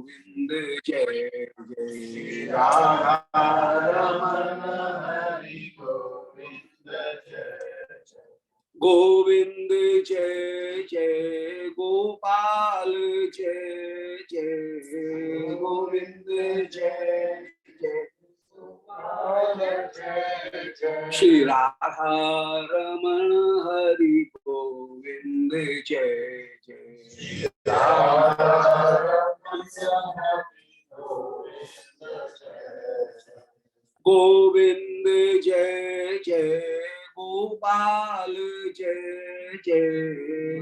गोविंद जय जय राधा रमण हरि गोविंद जय जय गोपाल जय जय गोविंद जय जय श्री राधा रमण हरि गोविंद जय जय गोविंद जय जय गोपाल जय जय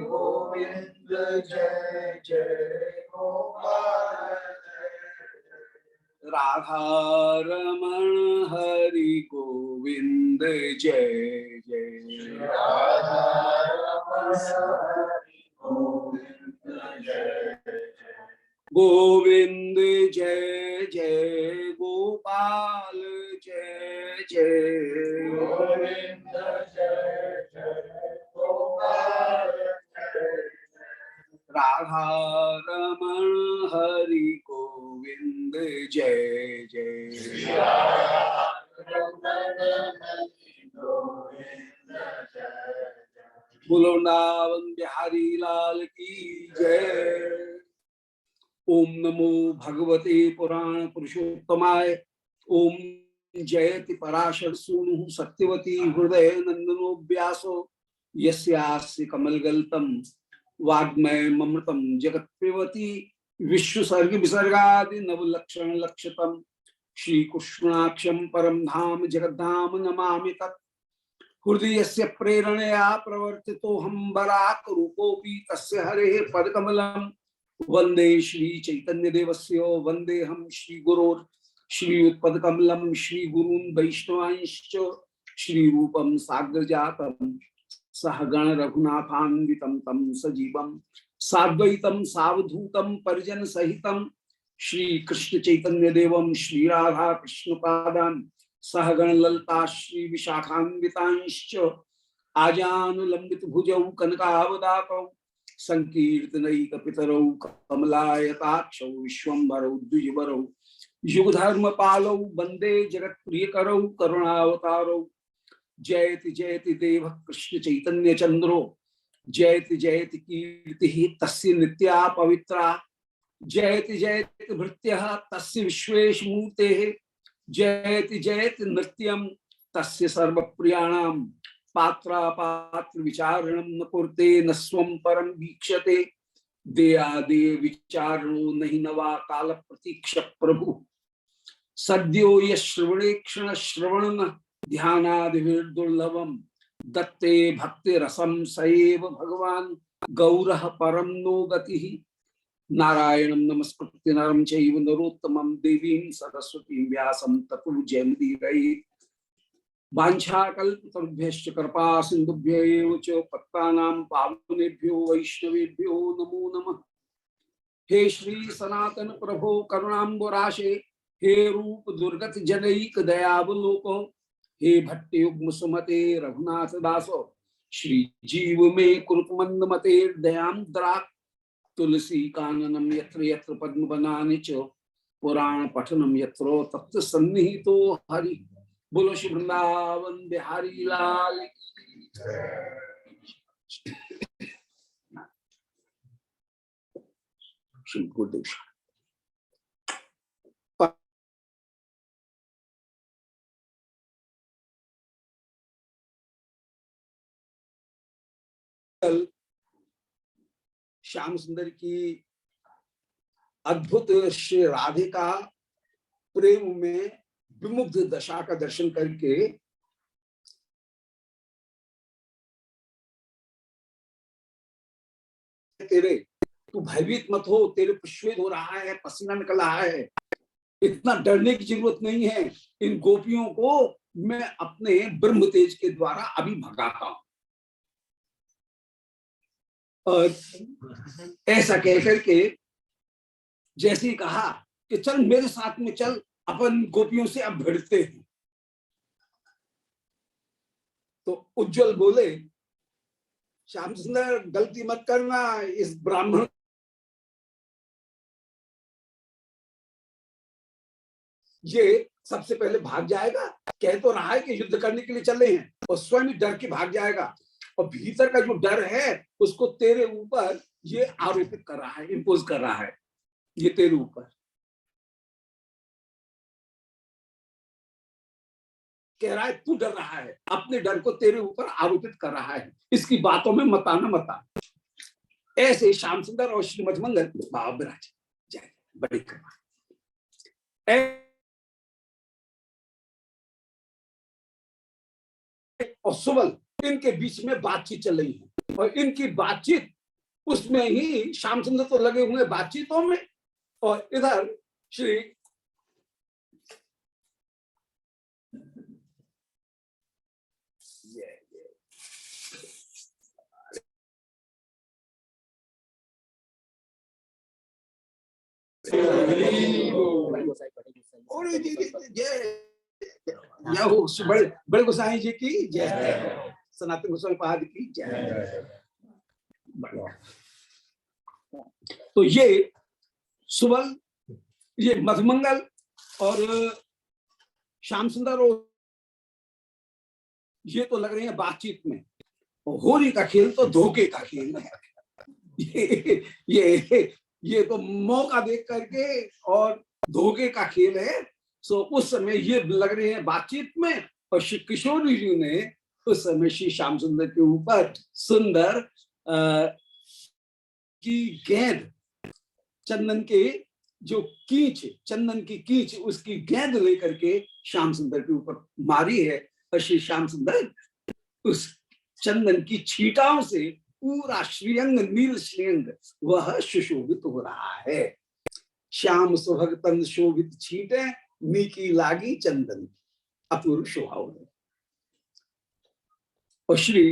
गोविंद जय जय गोपाल राधा रमण हरि गोविंद जय जय राधा रमण हरि गोविंद जय गोविंद जय जय गोपाल जय जय गोविंद जय जय गोपाल राधा रमण हरि गोविंद जय जय बोलो वृंदावन बिहारी लाल की जय। ओम नमो भगवते पुराण पुरुषोत्तमाय। ओम जयति पराशर सूनु सत्यवती हृदय नंदनो व्यासो यस्यास्य कमलगल्तम वाग्मय ममृतम जगत पिबती विश्वसर्ग विसर्गादि नवलक्षण लक्षतम श्री कृष्णाक्षम परम धाम जगद्धाम नमामि तत् हृदयस्य प्रेरणया प्रवर्तितो हम बराक रूपोऽपि तस्य हरेः पदकमलम् वंदे श्री चैतन्य देवस्य वंदे हम श्री गुरोर् श्रीयुत्पदकमलं श्री गुरून् वैष्णवांश्च श्री रूपम साग्र जातम् सह गण रघुनाथान्वितं तं सजीवं साद्वैतं सावधूतं परिजन सहितं श्री कृष्ण चैतन्य देवं श्री राधा कृष्ण पादान् सह गण ललता श्री विशाखान्वितांश्च आजानुलंबित भुजौ कनकावदातौ संकीर्तनैक पितरौ कमलायताक्षौ विश्वम्भरौ द्विजवरौ युगधर्म पालौ वंदे जगत प्रियकरौ करुणावतारौ जयति जयति देव कृष्ण चैतन्य चंद्रो जयति जयति कीर्ति तस्य नित्या पवित्रा जयति जयति भृत्यः तस्य विश्वेशमूर्तेः जयति जयति नृत्यं तस्य सर्वप्रियाणां पात्रा पात्र विचारणं न कुर्ते न स्वं परम वीक्षते देयादे विचारणो नहीं नवा काल प्रतीक्ष प्रभु सद्यो यश्रवणे क्षण श्रवण ध्यानादिर्दुर्लभम दत्ते भक्ति रसम सएव भगवान गौरः परम नो गतिः नारायणं नमस्कृत्य नरं चैव नरोत्तमं देवीं सरस्वतीं व्यासं ततो जयमुदीरयेत् वाञ्छाकल्पतरुभ्यश्च कृपा सिन्धुभ्य एव च पत्तानां पावनेभ्यो वैष्णवेभ्यो नमो नमः। हे श्री सनातन प्रभो करुणाम्बुराशे हे रूप दुर्गत जनैक दयावलोको हे भट्टयुग्म सुमते रघुनाथ दासो श्री जीव में कुरुकुमंद मते दयाद्रा तुलसी काननम यत्र यत्र पद्म बनानि च पुराण पठनम यत्रो तत्र सन्निहितो हरि। बोलो श्री वृंदावन बिहारी लाल की श्री गुरुदेव। श्याम सुंदर की अद्भुत श्री राधे का प्रेम में विमुग्ध दशा का दर्शन करके तेरे तू भयभीत मत हो, तेरे पुष्वेद हो रहा है, पसीना निकल रहा है, इतना डरने की जरूरत नहीं है, इन गोपियों को मैं अपने ब्रह्म तेज के द्वारा अभी भगाता हूं। और ऐसा कहकर के जैसे ही कहा कि चल मेरे साथ में चल, अपन गोपियों से अब भिड़ते हैं, तो उज्जवल बोले श्याम सुंदर गलती मत करना, इस ब्राह्मण ये सबसे पहले भाग जाएगा, कह तो रहा है कि युद्ध करने के लिए चले हैं, और स्वयं डर के भाग जाएगा, और भीतर का जो डर है उसको तेरे ऊपर ये आरोपित कर रहा है, इम्पोज कर रहा है, ये तेरे ऊपर कह रहा है, तू डर रहा है, अपने डर को तेरे ऊपर आरोपित कर रहा है, इसकी बातों में मत आना, मत आ। ऐसे श्याम सुंदर और श्रीमद मंगल बाबा विराज, जय बड़ी कृपा। और सुबल इनके बीच में बातचीत चल रही है, और इनकी बातचीत उसमें ही श्याम सुंदर तो लगे हुए बातचीतों में, और इधर श्री बड़े बड़े गोसाई जी की जय, सनातन गोस्वामी पाद की जय। तो ये सुबल, ये मधुमंगल और श्याम सुंदर ये तो लग रहे हैं बातचीत में, और होली का खेल तो धोखे का खेल है। ये तो मौका देख करके और धोखे का खेल है। सो उस समय ये लग रहे हैं बातचीत में, और श्री किशोरी जी ने उस समय श्री श्याम सुंदर के ऊपर सुंदर की गेंद, चंदन के जो कीच, चंदन की कीच, उसकी गेंद लेकर के श्याम सुंदर के ऊपर मारी है, और श्री श्याम सुंदर उस चंदन की छींटाओं से पूरा श्रीअंग, नील श्रीअंग वह सुशोभित हो रहा है। श्याम सुभगतन शोभित छींटे, नीकी लागी चंदन, अपूर्व शोभा। और श्री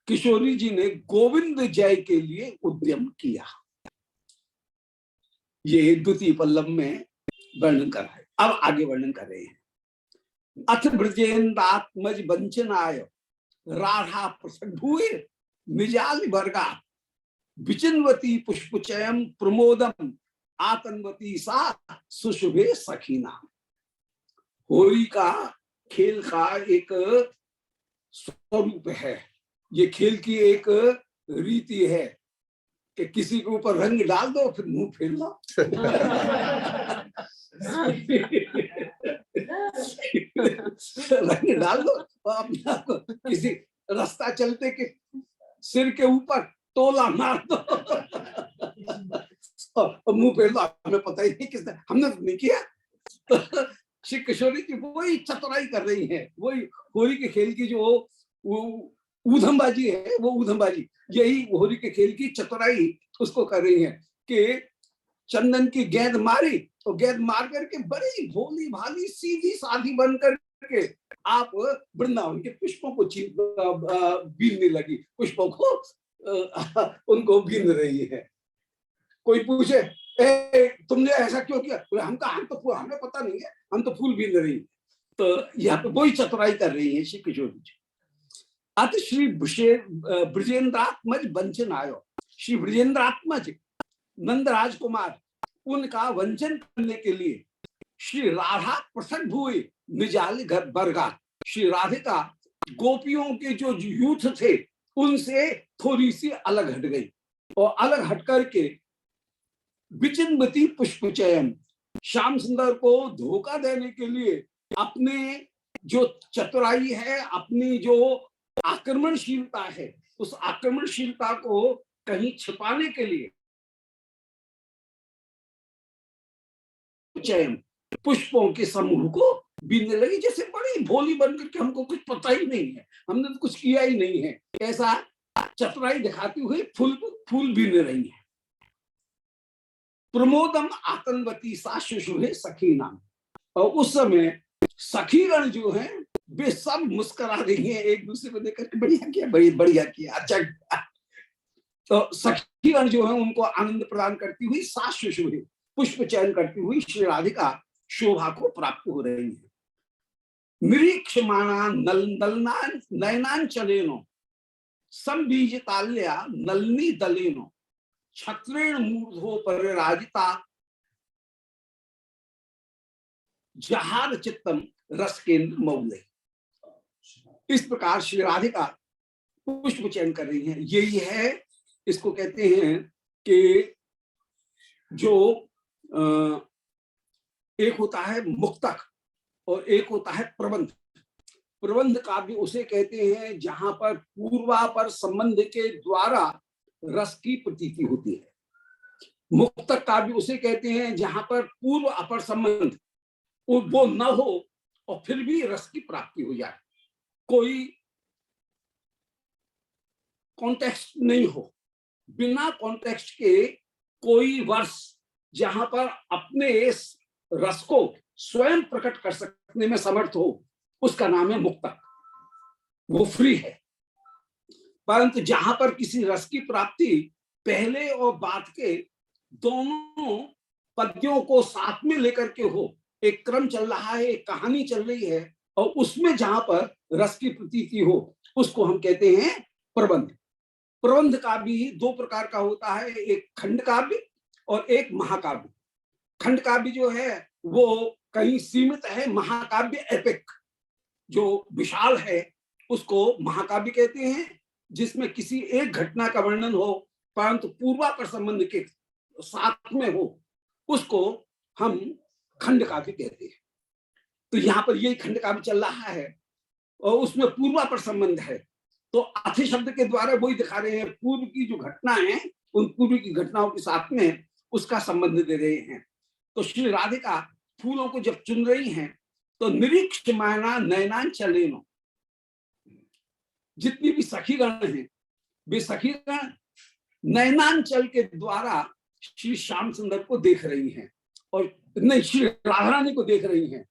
किशोरी जी ने गोविंद जय के लिए उद्यम किया, ये द्वितीय पल्लव में वर्णन कर रहा है। अब आगे वर्णन कर रहे हैं। अथ ब्रजेन्द्रात्मज वंचनाय राधा पृथक भूए निजाल वर्गा विचिन्वती पुष्पचयम प्रमोदम आतन्वती सा सुशुभे सखीना। होली का खेल का एक स्वरूप है, ये खेल की एक रीति है कि किसी के ऊपर रंग डाल दो फिर मुंह फेर लो। रंग डाल दो और अपने आप को किसी रास्ता चलते के सिर के ऊपर तोला मार दो और मुंह फेर लो, हमें पता ही नहीं किसने, हमने तो नहीं किया। श्री किशोरी की वही चतुराई कर रही है, वही होली के खेल की जो ऊधमबाजी है, वो ऊधमबाजी, यही होली के खेल की चतुराई उसको कर रही है कि चंदन की गेंद मारी, तो गेंद मार करके बड़ी भोली भाली सीधी साधी बन करके आप वृंदावन के पुष्पों को बीनने लगी, पुष्पों को उनको बीन रही है। कोई पूछे तुमने ऐसा क्यों किया, हम तो हमें पता नहीं है, हम तो फूल बीन रही। तो यहाँ पे वही चतुराई कर रही है श्री किशोरी जी। अत श्री ब्रजेन्द्रात्मज वंचन आयो, श्री ब्रजेन्द्रात्मज नंद राजकुमार, उनका वंचन करने के लिए श्री राधा पृथक भूए निजाल घर बरगा, श्री राधिका गोपियों के जो यूथ थे उनसे थोड़ी सी अलग हट गई, और अलग हट करके विचिन्वती पुष्पचयन, श्याम सुंदर को धोखा देने के लिए अपने जो चतुराई है, अपनी जो आक्रमणशीलता है, उस आक्रमणशीलता को कहीं छिपाने के लिए चयन पुष्पों के समूह को बीनने लगी, जैसे बड़ी भोली बनकर के हमको कुछ पता ही नहीं है, हमने तो कुछ किया ही नहीं है, ऐसा चतुराई दिखाती हुई फूल बीन रही है। प्रमोदम आतंवती सा शुशुभे सखी नाम, और उस समय सखीगण जो हैं वे सब मुस्कुरा रही हैं एक दूसरे को देखकर, बढ़िया किया, बढ़िया किया, अच्छा। तो सखीगण जो है उनको आनंद प्रदान करती हुई सा शुशुभे पुष्प चयन करती हुई श्री राधिका शोभा को प्राप्त हो रही है। निरीक्षमाणा नयनांचलेनो संबीजताल्या नलनी दलेनो छत्रेण मूर्धो परिराजिता जहार चित्तम रस केंद्र मौले। इस प्रकार श्री राधिका पुष्प चयन कर रही हैं। यही है, इसको कहते हैं कि जो एक होता है मुक्तक और एक होता है प्रबंध। प्रबंध काव्य उसे कहते हैं जहां पर पूर्वापर संबंध के द्वारा रस की प्रतीति होती है। मुक्तक काव्य उसे कहते हैं जहां पर पूर्व अपर संबंध वो न हो और फिर भी रस की प्राप्ति हो जाए, कोई कॉन्टेक्स्ट नहीं हो, बिना कॉन्टेक्स्ट के कोई वर्ष जहां पर अपने इस रस को स्वयं प्रकट कर सकने में समर्थ हो, उसका नाम है मुक्तक। वो फ्री है। परंतु जहां पर किसी रस की प्राप्ति पहले और बाद के दोनों पद्यों को साथ में लेकर के हो, एक क्रम चल रहा है, एक कहानी चल रही है, और उसमें जहां पर रस की प्रतीति हो, उसको हम कहते हैं प्रबंध। प्रबंध काव्य ही दो प्रकार का होता है, एक खंड काव्य और एक महाकाव्य। खंड काव्य जो है वो कहीं सीमित है, महाकाव्य एपिक जो विशाल है उसको महाकाव्य कहते हैं, जिसमें किसी एक घटना का वर्णन हो परंतु पूर्वापर संबंध के साथ में हो, उसको हम खंड काव्य कहते हैं। तो यहाँ पर यही खंड काव्य चल रहा है और उसमें पूर्वापर संबंध है, तो अथि शब्द के द्वारा वही दिखा रहे हैं, पूर्व की जो घटना है उन पूर्व की घटनाओं के साथ में उसका संबंध दे रहे हैं। तो श्री राधिका फूलों को जब चुन रही हैं तो निरीक्षमाना नयनांचलेनो, जितनी भी सखीगण हैं वे सखीगण नयनांचल के द्वारा श्री श्याम सुंदर को देख रही हैं, और नहीं, श्री राधा रानी को देख रही हैं,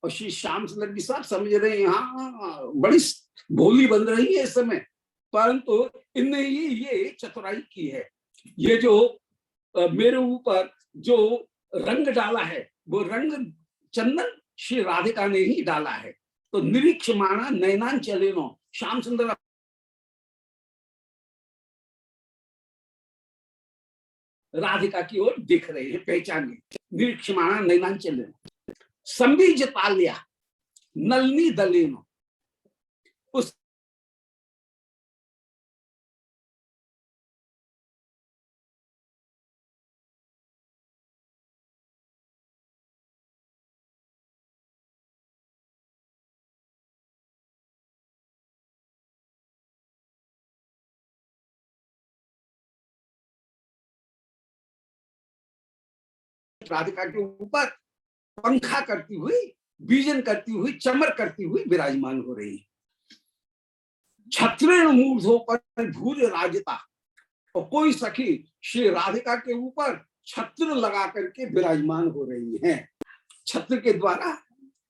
और श्री श्याम सुंदर भी सब समझ रहे हैं हाँ बड़ी भोली बन रही है इस समय, परंतु इनने ही ये चतुराई की है। ये जो मेरे ऊपर जो रंग डाला है वो रंग चंदन श्री राधिका ने ही डाला है। तो निरीक्षमाणा नयनांचलेनो, श्याम सुंदर राधिका की ओर देख रहे हैं, पहचाने। निरीक्षमाणा नयनांचलेनो संबीज ताल्या नलनी दलेनो, उस राधिका के ऊपर पंखा करती हुई, बीजन करती हुई, चमर करती हुई विराजमान हो रही है। छत्रेण मूर्धो पर भूज राजता, और कोई सखी श्री राधिका के ऊपर छत्र लगा करके विराजमान हो रही हैं, छत्र के द्वारा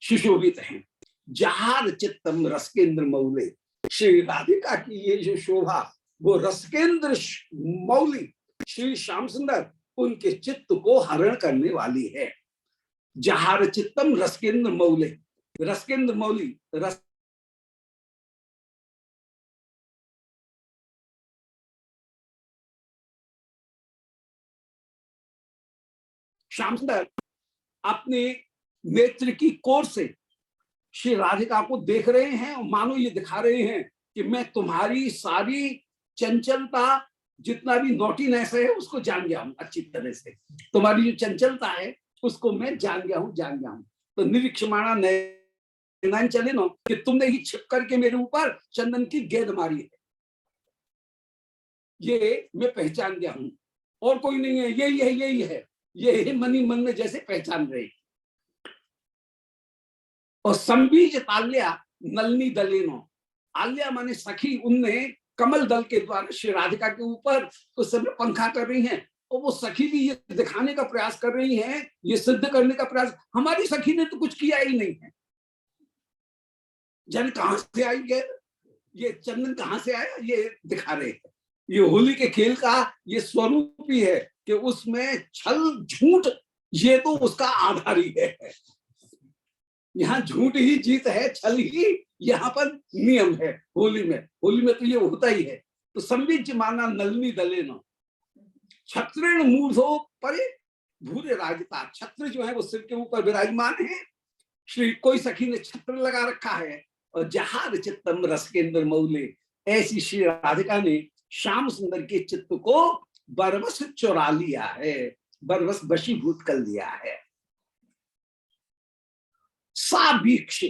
सुशोभित हैं। जहार चित्तम रसकेंद्र मौले, श्री राधिका की ये जो शोभा वो रसकेंद्र मौली श्री श्याम सुंदर उनके चित्त को हरण करने वाली है। जहार चित्तम रसकेंद्र मौले, रसकेंद्र मौली रस श्याम सुंदर अपने नेत्र की कोर से श्री राधिका को देख रहे हैं और मानो ये दिखा रहे हैं कि मैं तुम्हारी सारी चंचलता, जितना भी नॉटीनेस है उसको जान गया हूं अच्छी तरह से, तुम्हारी जो चंचलता है उसको मैं जान गया हूं। तो निरीक्षमाणा नयनांचलेनो, कि तुमने ही छिप करके मेरे ऊपर चंदन की गेंद मारी है, ये मैं पहचान गया हूं, और कोई नहीं है, यही है, ये मन ही मन में जैसे पहचान रहे। और संबीज ताल्या नलनी दलेनो, आल्या माने सखी, उनने कमल दल के द्वारा श्री राधिका के ऊपर उस समय पंखा कर रही हैं, और वो सखी भी ये दिखाने का प्रयास कर रही हैं, ये सिद्ध करने का प्रयास, हमारी सखी ने तो कुछ किया ही नहीं है, जन कहां से आई है, ये चंदन कहां से आया, ये दिखा रहे हैं। ये होली के खेल का ये स्वरूप ही है कि उसमें छल झूठ ये तो उसका आधार ही है। यहाँ झूठ ही जीत है, छल ही यहाँ पर नियम है। होली में तो ये होता ही है। तो संबीज माना नलनी दलेनो, छत्रेण मूर्धो परे भूरे राजता, छत्र जो है वो सिर के ऊपर विराजमान है श्री कोई सखी ने छत्र लगा रखा है और जहार चित्तम रस केंद्र मौले, ऐसी श्री राधिका ने श्याम सुंदर के चित्त को बरबस चुरा लिया है, बरबस वशीभूत कर लिया है। साभीक्ष,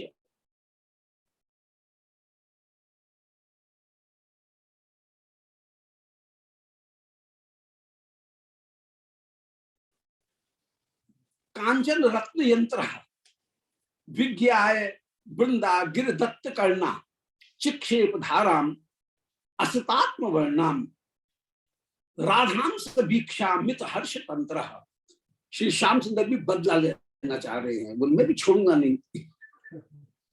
कांचन रत्न यंत्र विज्ञाय वृंदा गिर दत्त करना, चिक्षेप धाराम असतात्म वर्णाम, राधाम सभीक्षा मित हर्ष तंत्र। श्री श्याम सुंदर भी बदला लेना चाह रहे हैं, बोल मैं भी छोड़ूंगा नहीं।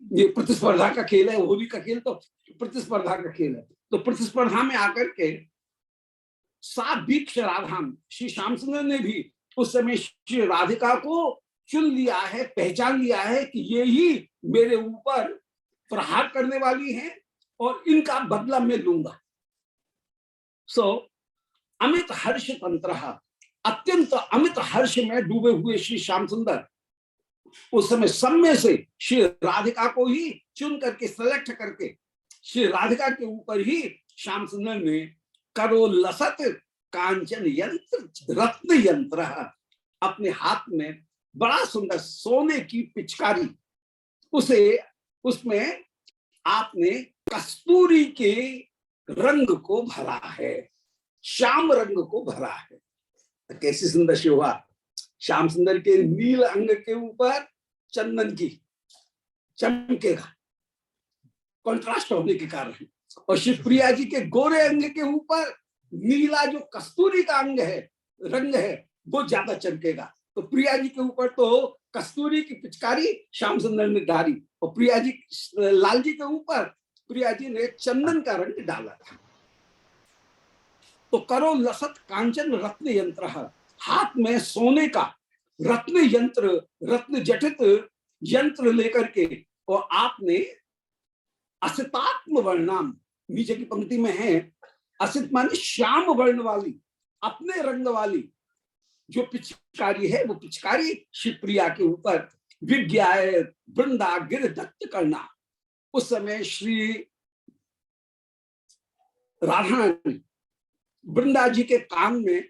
ये प्रतिस्पर्धा का खेल है, होली का खेल तो प्रतिस्पर्धा का खेल है। तो प्रतिस्पर्धा में आकर के साभीक्ष राधाम, श्री श्याम सुंदर ने भी उस समय श्री राधिका को चुन लिया है, पहचान लिया है कि ये ही मेरे ऊपर प्रहार करने वाली हैं और इनका बदला मैं लूंगा। सो अमित हर्ष तंत्र, अत्यंत अमित हर्ष में डूबे हुए श्री श्याम सुंदर उस समय सब में से श्री राधिका को ही चुन करके, सेलेक्ट करके श्री राधिका के ऊपर ही श्याम सुंदर ने करो लसत कांचन यंत्र रत्न यंत्र, अपने हाथ में बड़ा सुंदर सोने की पिचकारी, उसे उसमें आपने कस्तूरी के रंग को भरा है, श्याम रंग को भरा है। कैसी सुंदर शोभा, श्याम सुंदर के नील अंग के ऊपर चंदन की चमकेगा, कंट्रास्ट होने के कारण, और शिवप्रिया जी के गोरे अंग के ऊपर नीला जो कस्तूरी का अंग है, रंग है, वो ज्यादा चमकेगा। तो प्रिया जी के ऊपर तो कस्तूरी की पिचकारी श्याम सुंदर ने डाली, और प्रिया जी, लाल जी के ऊपर प्रिया जी ने चंदन का रंग डाला था। तो करो लसत कांचन रत्न यंत्र, हाथ में सोने का रत्न यंत्र, रत्न जटित यंत्र लेकर के, और आपने असितात्म वर्णाम, नीचे की पंक्ति में है असित माने श्याम वर्ण वाली, अपने रंग वाली जो पिचकारी है, वो पिचकारी शिवप्रिया के ऊपर विज्ञाय वृंदा गिर दत्त करना। उस समय श्री राधा वृंदा जी के कान में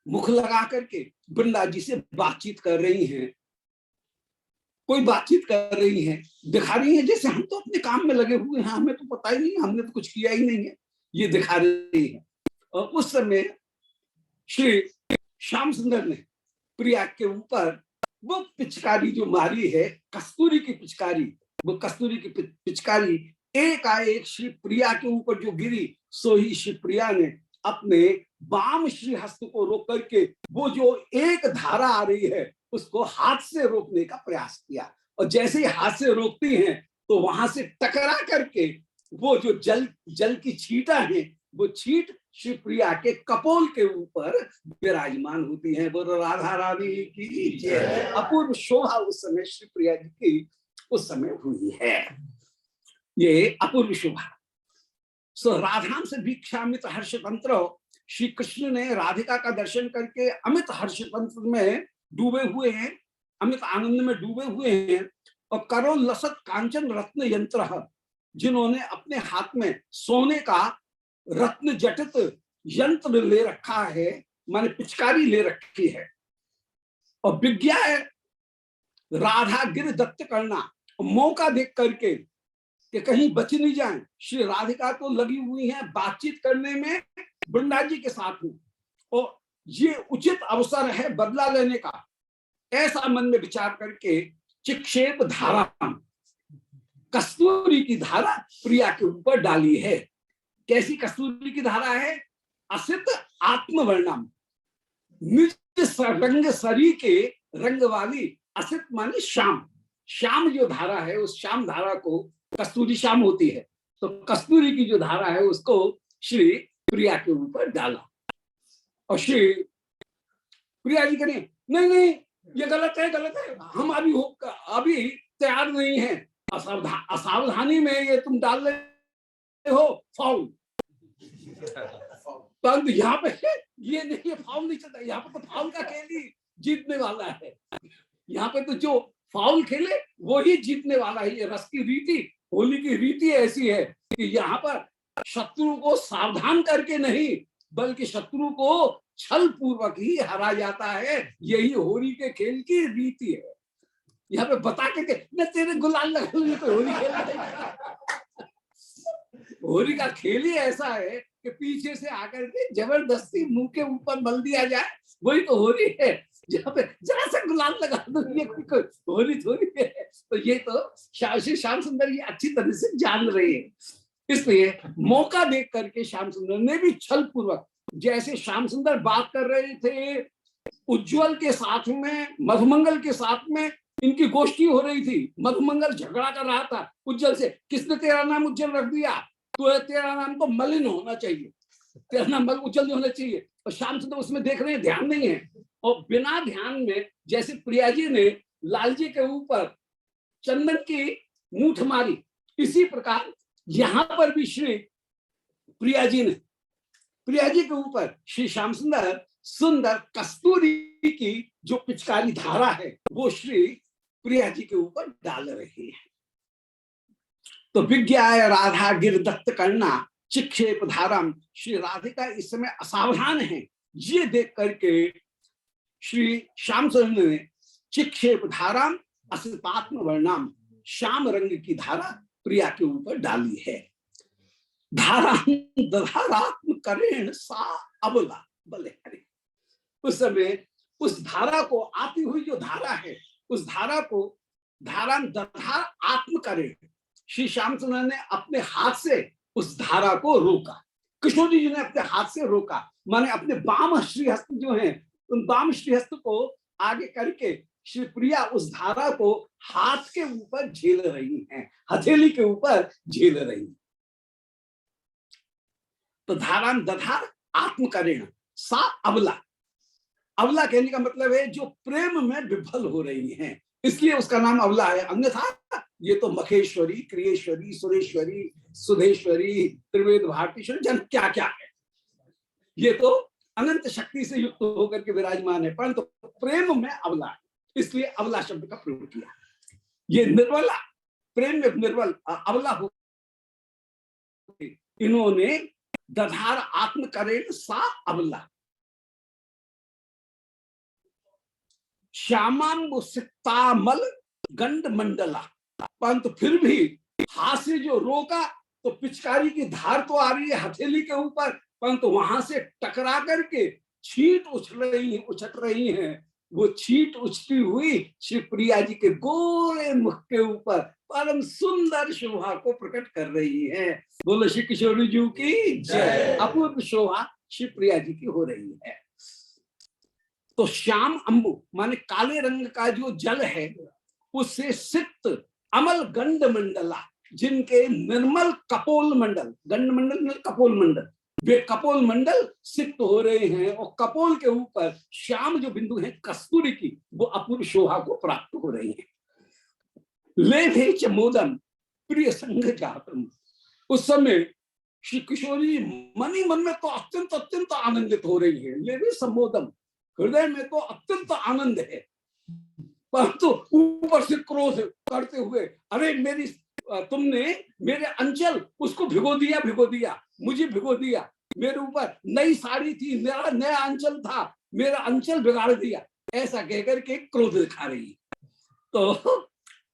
मुख लगा करके वृंदा जी से बातचीत कर रही हैं। कोई बातचीत कर रही है, दिखा रही है जैसे हम तो अपने काम में लगे हुए हैं, हमें तो पता ही नहीं, हमने तो कुछ किया ही नहीं है, ये दिखा रही है। और उस समय श्री श्याम सुंदर ने प्रिया के ऊपर वो पिचकारी जो मारी है, कस्तूरी की पिचकारी, वो कस्तूरी की पिचकारी एकाएक श्री प्रिया के ऊपर जो गिरी, सो ही श्री प्रिया ने अपने वाम श्री हस्त को रोक करके वो जो एक धारा आ रही है उसको हाथ से रोकने का प्रयास किया, और जैसे ही हाथ से रोकती हैं तो वहां से टकरा करके वो जो जल की छींटा है, वो छींट श्री प्रिया के कपोल के ऊपर विराजमान होती है। वो राधा रानी की जय। अपूर्व शोभा उस समय श्री प्रिया जी की उस समय हुई है, ये अपूर्व शोभा। सो राधाम से भिक्षामित हर्ष तंत्र, श्री कृष्ण ने राधिका का दर्शन करके अमित हर्ष तंत्र में डूबे हुए हैं, अमित आनंद में डूबे हुए हैं। और करो लसत कांचन रत्न यंत्र, जिन्होंने अपने हाथ में सोने का रत्न जटित यंत्र ले रखा है, माने पिचकारी ले रखी है। और विज्ञा राधा गिर दत्त करना, मौका देख करके कि कहीं बच नहीं जाए, श्री राधिका तो लगी हुई है बातचीत करने में वृंदा जी के साथ हूं, और ये उचित अवसर है बदला लेने का, ऐसा मन में विचार करके चिक्षेप धारा, कस्तूरी की धारा प्रिया के ऊपर डाली है। कैसी कस्तूरी की धारा है? असित आत्मवर्णम, निज रंग शरीर के रंग वाली, असित माने श्याम, श्याम जो धारा है उस श्याम धारा को, कस्तूरी श्याम होती है, तो कस्तूरी की जो धारा है उसको श्री प्रिया के ऊपर डाला। और श्री प्रिया जी करें नहीं नहीं ये गलत है, गलत है, हम अभी तैयार नहीं है, असावधानी में ये तुम डाल रहे हो फाउल। परंतु यहाँ पे ये नहीं, ये फाउल नहीं चलता, यहाँ पे तो फाउल का खेल ही जीतने वाला है। यहाँ पे तो जो फाउल खेले वो ही जीतने वाला है। ये रस की रीति, होली की रीति ऐसी है कि यहाँ पर शत्रु को सावधान करके नहीं, बल्कि शत्रु को छल पूर्वक ही हरा जाता है। यही होली के खेल की रीति है। यहाँ पे बता के मैं तेरे गुलाल लगा लूंगी तो होली खेल। होली का खेल ही ऐसा है कि पीछे से आकर के जबरदस्ती मुंह के ऊपर मल दिया जाए, वही तो होली है। जहाँ पे जरा सा गुलाल लगा दो, ये कोई होली थोड़ी है। तो ये तो श्याम सुंदर ये अच्छी तरह से जान रहे हैं। इसलिए मौका देख करके श्याम सुंदर ने भी छल पूर्वक, जैसे श्याम सुंदर बात कर रहे थे उज्जवल के साथ में, मधुमंगल के साथ में इनकी गोष्ठी हो रही थी। मधुमंगल झगड़ा कर रहा था उज्जवल से, किसने तेरा नाम उज्जवल रख दिया, तो तेरा नाम तो मलिन होना चाहिए, तेरा नाम उज्जवल नहीं होना चाहिए। और श्याम सुंदर उसमें देख रहे हैं, ध्यान नहीं है। और बिना ध्यान में जैसे प्रिया जी ने लाल जी के ऊपर चंदन की मूठ मारी, इसी प्रकार यहां पर भी श्री प्रिया जी ने प्रिया जी के ऊपर श्री श्याम सुंदर सुंदर कस्तूरी की जो पिचकारी धारा है वो श्री प्रिया जी के ऊपर डाल रही है। तो विज्ञाय राधा गिरदत्त करना चिक्षेप धारम, श्री राधिका इस समय असावधान है। ये देख करके श्री श्याम सुंदर ने चिक्षेप धाराम असतात्म वर्णाम, श्याम रंग की धारा प्रिया के ऊपर डाली है। धारा दधारात्म करेण सा अबला बले हरे। उस समय उस धारा को, आती हुई जो धारा है, उस धारा को धारा दधार आत्म करेण, श्री श्याम सुंदर ने अपने हाथ से उस धारा को रोका। किशोर जी ने अपने हाथ से रोका, माने अपने बाम श्रीहस्त जो है, उन बाम श्रीहस्त को आगे करके श्री प्रिया उस धारा को हाथ के ऊपर झेल रही हैं, हथेली के ऊपर झेल रही। तो धारा दधार आत्म करेण सा अबला, अबला कहने का मतलब है जो प्रेम में विफल हो रही हैं, इसलिए उसका नाम अबला है। अन्यथा ये तो मखेश्वरी, क्रियेश्वरी, सुरेश्वरी, सुधेश्वरी, त्रिवेद भारतीश्वरी, जन क्या क्या है, ये तो अनंत शक्ति से युक्त होकर के विराजमान है, परंतु तो प्रेम में अबला है, इसलिए अबला शब्द का प्रयोग किया। ये निर्बला, प्रेम में निर्बल अबला हो, इन्होंने दधार आत्म करेण सा अबला, श्यामांबुसिक्तामल गंड मंडला, परंतु फिर भी हाथ से जो रोका तो पिचकारी की धार तो आ रही है हथेली के ऊपर, परंतु वहां से टकरा करके छींट उछट रही हैं। वो छींट उछती हुई श्री प्रिया जी के गोरे मुख के ऊपर परम सुंदर शोभा को प्रकट कर रही है। बोलो श्री किशोरी जी की जय। अपूर्व शोभा श्री प्रिया जी की हो रही है। तो श्याम अंबु माने काले रंग का जो जल है, उससे सिक्त अमल गंड मंडला, जिनके निर्मल कपोल मंडल, गंड मंडल कपोल मंडल, वे कपोल मंडल सिक्त हो रहे हैं। और कपोल के ऊपर श्याम जो बिंदु है कस्तूरी की, वो अपूर्व शोभा को प्राप्त हो रही है। लेभे च मोदम प्रिय संग जातम, उस समय श्री किशोरी मन ही मन में तो अत्यंत अत्यंत आनंदित हो रही है। लेभे सम्मोदम, हृदय में तो अत्यंत आनंद है, परंतु ऊपर से क्रोध करते हुए, अरे मेरी तुमने मेरे अंचल उसको भिगो दिया, मुझे भिगो दिया, मेरे ऊपर नई साड़ी थी, मेरा नया अंचल था, मेरा अंचल बिगाड़ दिया, ऐसा कहकर के क्रोध दिखा रही है। तो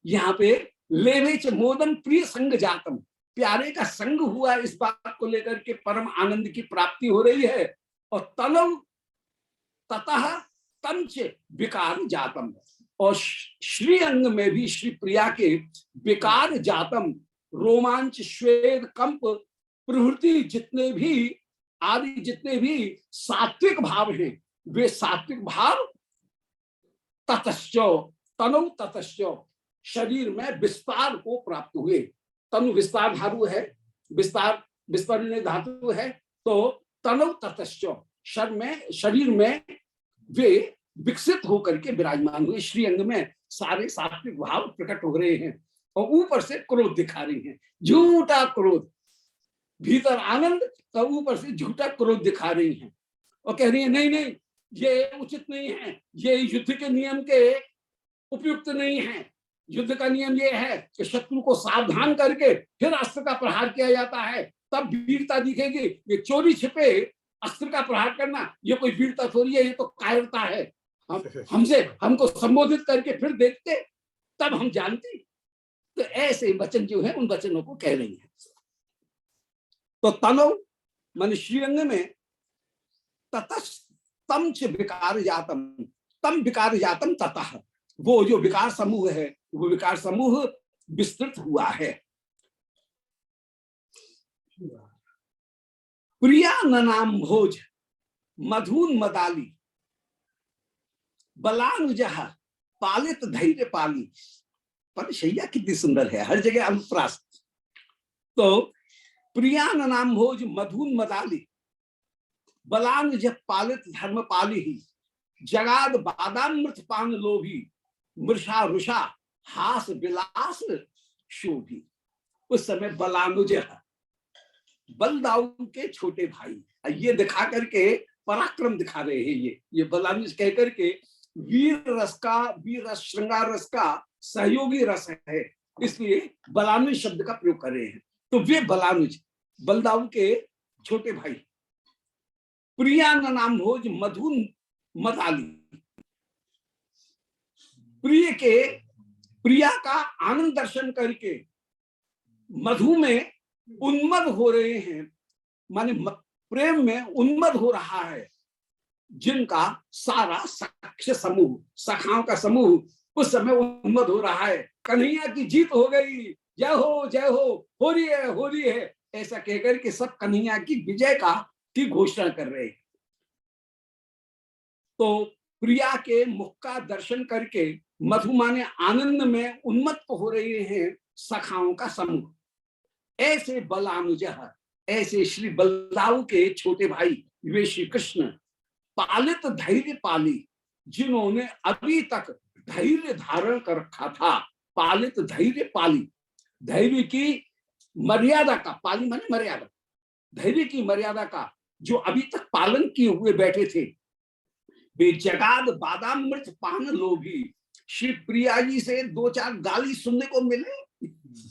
यहाँ पे लेवे च मोदन प्रिय संग जातम, प्यारे का संग हुआ, इस बात को लेकर के परम आनंद की प्राप्ति हो रही है। और तलव ततः तंच विकार जातम, और श्री अंग में भी श्री प्रिया के विकार जातम, रोमांच, श्वेत, कंप प्रवृत्ति, जितने भी आदि जितने भी सात्विक भाव हैं, वे सात्विक भाव ततश्चो तनु ततश्चो, शरीर में विस्तार को प्राप्त हुए। तनु विस्तार धातु है, विस्तार विस्तार धातु है, तो तनु ततश्चो शरीर में वे विकसित होकर के विराजमान हुए। श्रीअंग में सारे सात्विक भाव प्रकट हो रहे हैं और ऊपर से क्रोध दिखा रही हैं, झूठा क्रोध, भीतर आनंद तो ऊपर से झूठा क्रोध दिखा रही हैं और कह रही है नहीं नहीं ये उचित नहीं है, ये युद्ध के नियम के उपयुक्त नहीं है। युद्ध का नियम यह है कि शत्रु को सावधान करके फिर अस्त्र का प्रहार किया जाता है, तब वीरता दिखेगी। ये चोरी छिपे अस्त्र का प्रहार करना ये कोई वीरता थोड़ी है, ये तो कायरता है। हमसे हमको संबोधित करके फिर देखते तब हम जानते। तो ऐसे वचन जो है उन वचनों को कह रही है। तो तनो मन श्रीअंग में ततस्तम च विकार जातम, तम विकार जातम ततः, वो जो विकार समूह है वो विकार समूह विस्तृत हुआ है। प्रिया ननाम भोज मधुन मदाली बलानुजह पालित धैर्य पाली। पर शैया कितनी सुंदर है, हर जगह अनुप्रास। तो प्रिया ननाम भोज मधुन मदाली बलानुज पालित धर्म पाली ही, जगाद बादामृत पान लोभी, मृषा रुषा हास विलास शोभी। उस समय बलानुज बलदाऊ के छोटे भाई, ये दिखा करके पराक्रम दिखा रहे हैं। ये बलानुज कह करके वीर रस का, वीर रस श्रृंगार रस का सहयोगी रस है, इसलिए बलानुज शब्द का प्रयोग कर रहे हैं। तो वे बलानुज बलदाऊ के छोटे भाई, प्रिया नाम भोज मधुन मदाली, प्रिय के प्रिया का आनंद दर्शन करके मधु में उन्मद हो रहे हैं, माने प्रेम में उन्मद हो रहा है, जिनका सारा सख्य समूह, सखाओं का समूह उस समय उन्मद हो रहा है। कन्हैया की जीत हो गई, जय हो जय हो रही है, ऐसा कहकर के सब कन्हैया की विजय की घोषणा कर रहे हैं। तो प्रिया के मुख का दर्शन करके मधु माने आनंद में उन्मत्त हो रहे हैं सखाओं का समूह। ऐसे बलानुज, ऐसे श्री बलदाऊ के छोटे भाई वे श्री कृष्ण पालित धैर्य पाली, जिन्होंने अभी तक धैर्य धारण कर रखा था। पालित धैर्य पाली, धैर्य की मर्यादा का, पाली माने मर्यादा, धैर्य की मर्यादा का जो अभी तक पालन किए हुए बैठे थे। वे जगाद बादामृत पान लोभी, श्री प्रिया जी से दो चार गाली सुनने को मिले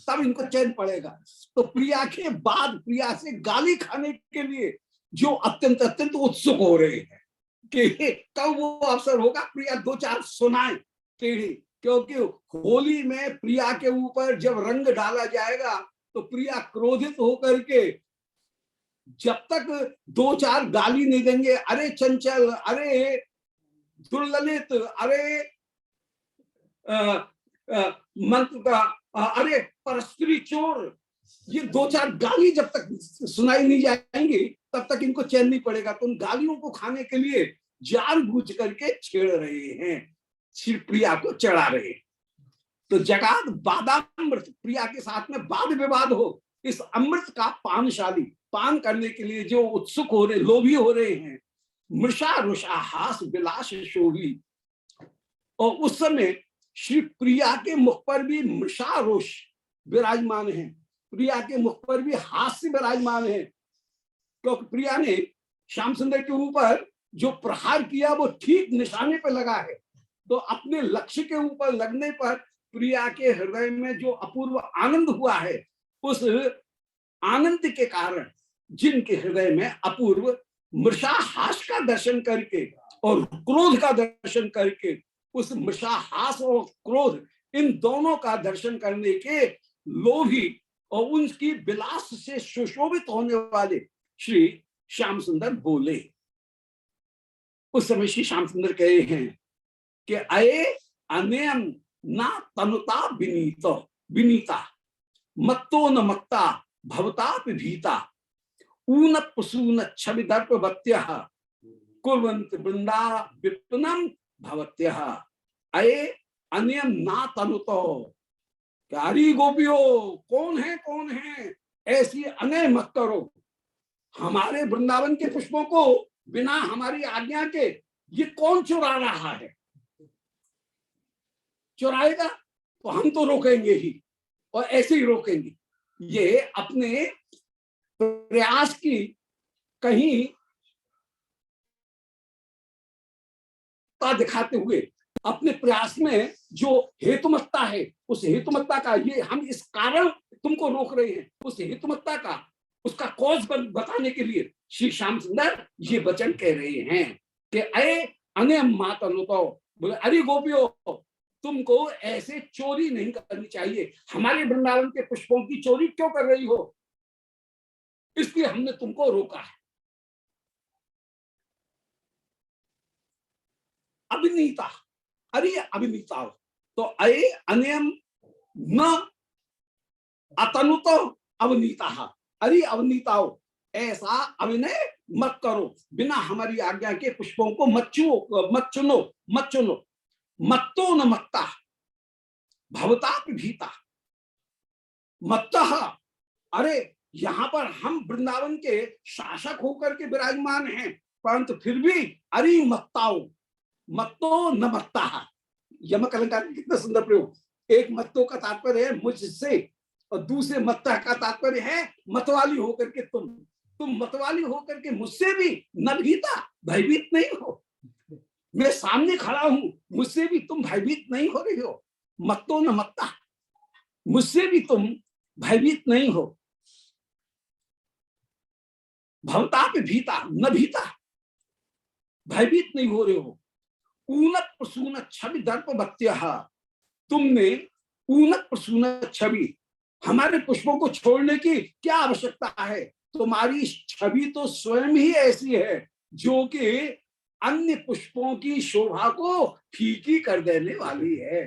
तब इनको चैन पड़ेगा। तो प्रिया के बाद प्रिया से गाली खाने के लिए जो अत्यंत अत्यंत उत्सुक हो रहे हैं कि कब वो अवसर होगा प्रिया दो चार सुनाए टेढ़ी। क्योंकि होली में प्रिया के ऊपर जब रंग डाला जाएगा तो प्रिया क्रोधित होकर के जब तक दो चार गाली नहीं देंगे, अरे चंचल, अरे दुर्ललित, अरे मंत्र का, अरे परस्त्री चोर, ये दो चार गाली जब तक सुनाई नहीं जाएंगी तब तक इनको चैन नहीं पड़ेगा। तो उन गालियों को खाने के लिए जानबूझ करके छेड़ रहे हैं, श्री प्रिया को चढ़ा रहे हैं। तो जगाद बादामृत, प्रिया के साथ में वाद विवाद हो, इस अमृत का पानशाली पान करने के लिए जो उत्सुक हो रहे, लोभी हो रहे हैं। मृषा रुषा हास विलास शोभी, और उस समय श्री प्रिया के मुख पर भी मृषा रोष विराजमान है, प्रिया के मुख पर भी हास्य विराजमान है। क्योंकि प्रिया ने श्याम सुंदर के ऊपर जो प्रहार किया वो ठीक निशाने पर लगा है। तो अपने लक्ष्य के ऊपर लगने पर प्रिया के हृदय में जो अपूर्व आनंद हुआ है, उस आनंद के कारण जिनके हृदय में अपूर्व मृषा हास का दर्शन करके और क्रोध का दर्शन करके, उस मृषा हास और क्रोध इन दोनों का दर्शन करने के लोभी और उनकी विलास से सुशोभित होने वाले श्री श्याम सुंदर बोले। उस समय श्री श्याम सुंदर कहे हैं कि अये अनयन ना तनुता विनीता, मत्तो न मत्ता भवताप भीता, ऊन पसून छवि दर्पवत्यः कुर्वन्त वृंदा विपुनम भवत्यः। अये अनयन ना तनुतो, प्यारी गोपियों कौन है ऐसी अनय मत करो, हमारे वृंदावन के पुष्पों को बिना हमारी आज्ञा के ये कौन चुरा रहा है। चुराएगा तो हम तो रोकेंगे ही, और ऐसे ही रोकेंगे। ये अपने प्रयास की कहीं दिखाते हुए अपने प्रयास में जो हेतुमत्ता है, उस हेतुमत्ता का, ये हम इस कारण तुमको रोक रहे हैं, उस हेतुमत्ता का, उसका कॉज बताने के लिए श्री श्याम सुंदर ये वचन कह रहे हैं कि अये अने मातनु, तो बोले अरे गोपियों, तुमको ऐसे चोरी नहीं करनी चाहिए। हमारे वृंदावन के पुष्पों की चोरी क्यों कर रही हो, इसलिए हमने तुमको रोका है। अभिनीता, अरे अभिनीता, तो अये अनियम न अतनुतो अवनीता, अरे अवनीताओ, ऐसा अभिनय मत करो, बिना हमारी आज्ञा के पुष्पों को मत चुनो, मत चुनो। मत्तो न मत्ता भवताप भीता, मत्तः, अरे यहाँ पर हम वृंदावन के शासक होकर के विराजमान हैं, परंतु फिर भी अरे मत्ताओ, मत्तो न मत्ता। यमक अलंकार कितना सुंदर प्रयोग। एक मत्तो का तात्पर्य है मुझसे, और दूसरे मत्ता का तात्पर्य है मतवाली होकर के तुम मतवाली होकर के मुझसे भी न भीता, भयभीत नहीं हो। मैं सामने खड़ा हूं, मुझसे भी तुम भयभीत नहीं हो रही हो। मत्तो न मत्ता, मुझसे भी तुम भयभीत नहीं हो। भवताप भीता, न भीता, भयभीत नहीं हो रहे हो। ऊनक प्रसून छवि दर्प बत्य, तुमने ऊनक प्रसून छवि, हमारे पुष्पों को छोड़ने की क्या आवश्यकता है। तुम्हारी छवि तो स्वयं ही ऐसी है जो कि अन्य पुष्पों की शोभा को फीकी कर देने वाली है।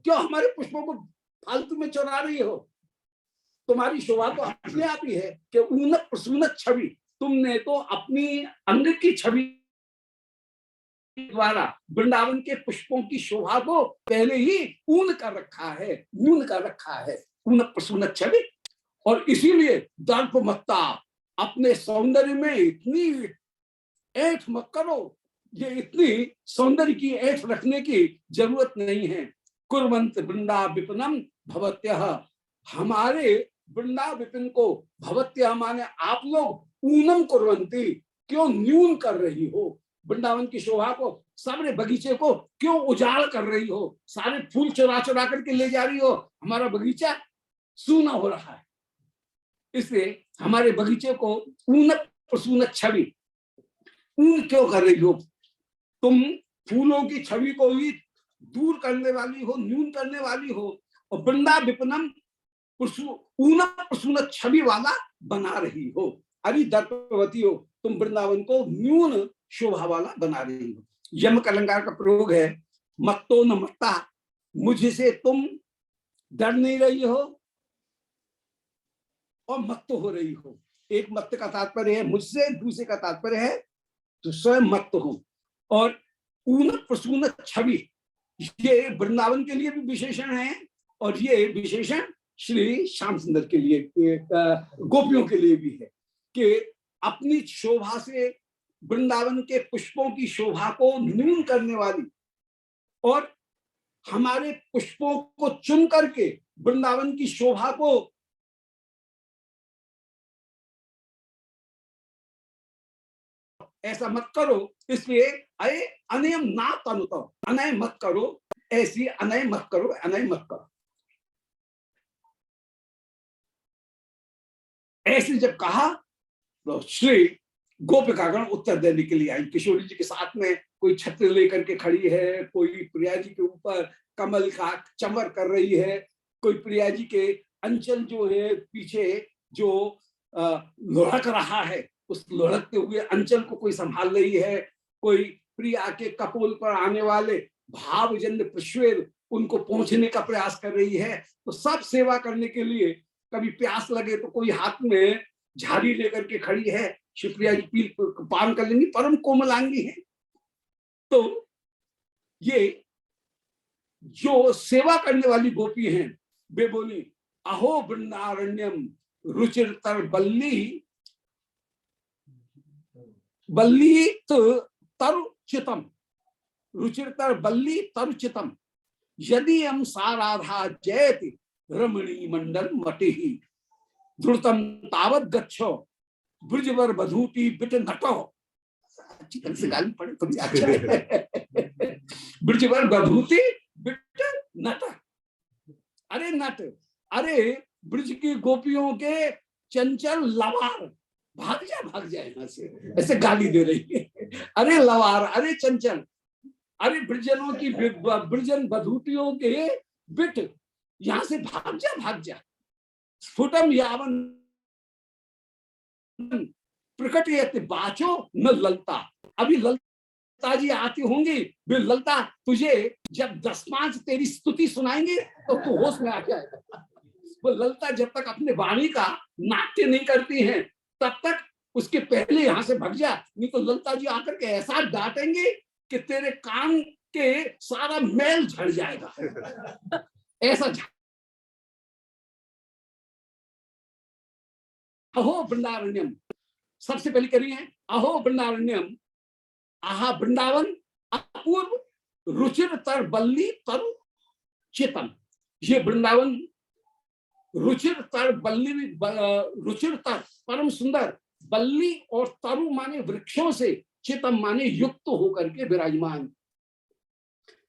क्यों हमारे पुष्पों को फालतू में चुरा रही हो। तुम्हारी शोभा तो अपने आप ही है कि ऊनक प्रसूनक छवि, तुमने तो अपनी अंग की छवि द्वारा वृंदावन के पुष्पों की शोभा को पहले ही ऊन कर रखा है, न्यून कर रखा है, ऊनक प्रसूनक छवि। और इसीलिए दर्प मत्ता, अपने सौंदर्य में इतनी ऐठ मत करो, ये इतनी सौंदर्य की ऐठ रखने की जरूरत नहीं है। कुर्वंत वृंदा विपिनम भवत्यः, हमारे वृंदा विपिन को, भवत्यः माने आप लोग, ऊनम कुर्वंती, क्यों न्यून कर रही हो। वृंदावन की शोभा को, सारे बगीचे को क्यों उजाड़ कर रही हो, सारे फूल चुरा चुरा करके ले जा रही हो, हमारा बगीचा सूना हो रहा है। इसलिए हमारे बगीचे को ऊनक प्रसूनक छवि, ऊन क्यों कर रही हो। तुम फूलों की छवि को भी दूर करने वाली हो, न्यून करने वाली हो, और वृंदा विपनम ऊनक प्रसूनक छवि वाला बना रही हो। अरे दर्पवती हो, तुम वृंदावन को न्यून शोभा वाला बना रही हो। यमक अलंकार का प्रयोग है, मत्तो न मत्ता, मुझसे तुम डर नहीं रही हो और मत्त हो रही हो। एक मत्त का तात्पर्य है मुझसे, दूसरे का तात्पर्य है तो स्वयं मत्त हो। और ऊनक प्रसूनक छवि, ये वृंदावन के लिए भी विशेषण है, और ये विशेषण श्री श्याम सुंदर के लिए, गोपियों के लिए भी है, कि अपनी शोभा से वृंदावन के पुष्पों की शोभा को न्यून करने वाली, और हमारे पुष्पों को चुन करके वृंदावन की शोभा को ऐसा मत करो। इसलिए अये अनयम ना तनुतो, अनय मत करो, ऐसी अनय मत करो, अनय मत करो। ऐसे जब कहा तो श्री गोपिकागण उत्तर देने के लिए आई। किशोरी जी के साथ में कोई छत्र लेकर के खड़ी है, कोई प्रिया जी के ऊपर कमल का चमर कर रही है, कोई प्रिया जी के अंचल जो है पीछे जो लुढ़क रहा है, उस लुढ़कते हुए अंचल को कोई संभाल रही है, कोई प्रिया के कपोल पर आने वाले भावजन्य प्रश्वेद उनको पहुंचने का प्रयास कर रही है। तो सब सेवा करने के लिए, कभी प्यास लगे तो कोई हाथ में झाड़ी लेकर के खड़ी है, शिवप्रिया जी पील पान कर लेंगी, परम कोमलांगी है। तो ये जो सेवा करने वाली गोपी हैं, वे बोली अहो वृंदारण्यम रुचिरतर बल्ली बल्ली तरुचितम, रुचिरतर बल्ली तरुचितम, यदि हम साराधा जयति रमणी मंडल मति, द्रुतम तावत गच्छो ब्रजवर बधूटी बिट नटो। अच्छी तरह से गाली पड़े तो भी अच्छा है। ब्रजवर बधूति बिट नट, अरे नट, अरे ब्रज की गोपियों के चंचल लवार, भाग जा यहाँ से, ऐसे गाली दे रही है। अरे लवार, अरे चंचल, अरे ब्रजनों की ब्रजन बधूटियों के बिट, यहां से भाग जा। स्फुटम यावन प्रकट बाचो न ललता, अभी ललता जी आती होंगी, वे ललता तुझे जब 10-5 तेरी स्तुति सुनाएंगे तो तू होश में आ जाएगा। वो ललता जब तक अपने वाणी का नाट्य नहीं करती हैं तब तक उसके पहले यहां से भाग जा, नहीं तो ललता जी आकर के ऐसा डांटेंगे कि तेरे कान के सारा मैल झड़ जाएगा। ऐसा अहो वृंदारण्यम, सबसे पहले करिए अहो वृंदारण्यम, आहा वृंदावन अपूर्व रुचिर तर बल्ली तरु चेतन। ये वृंदावन रुचिर तर बल्ली, रुचिर तर परम सुंदर, बल्ली और तरु माने वृक्षों से, चितम माने युक्त होकर के विराजमान।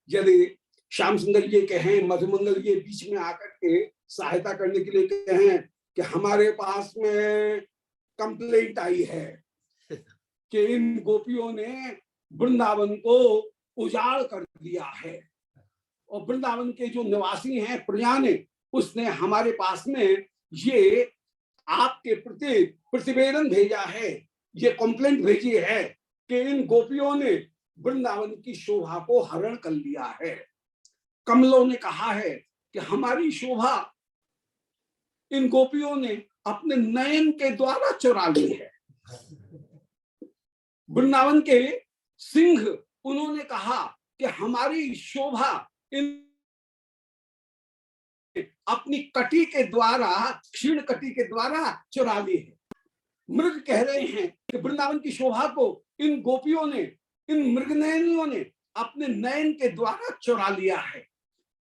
यदि श्याम सुंदर ये कहें, मधुमंगल ये बीच में आकर के सहायता करने के लिए कहें कि हमारे पास में कंप्लेंट आई है कि इन गोपियों ने वृंदावन को उजाड़ कर दिया है, और वृंदावन के जो निवासी हैं प्रजा ने, उसने हमारे पास में ये आपके प्रति प्रतिवेदन भेजा है, ये कंप्लेंट भेजी है कि इन गोपियों ने वृंदावन की शोभा को हरण कर लिया है। कमलों ने कहा है कि हमारी शोभा इन गोपियों ने अपने नयन के द्वारा चुरा ली है। वृंदावन के सिंह उन्होंने कहा कि हमारी शोभा इन अपनी कटी के द्वारा, क्षीण कटी के द्वारा चुरा ली है। मृग कह रहे हैं कि वृंदावन की शोभा को इन गोपियों ने, इन मृगनयनियों ने अपने नयन के द्वारा चुरा लिया है।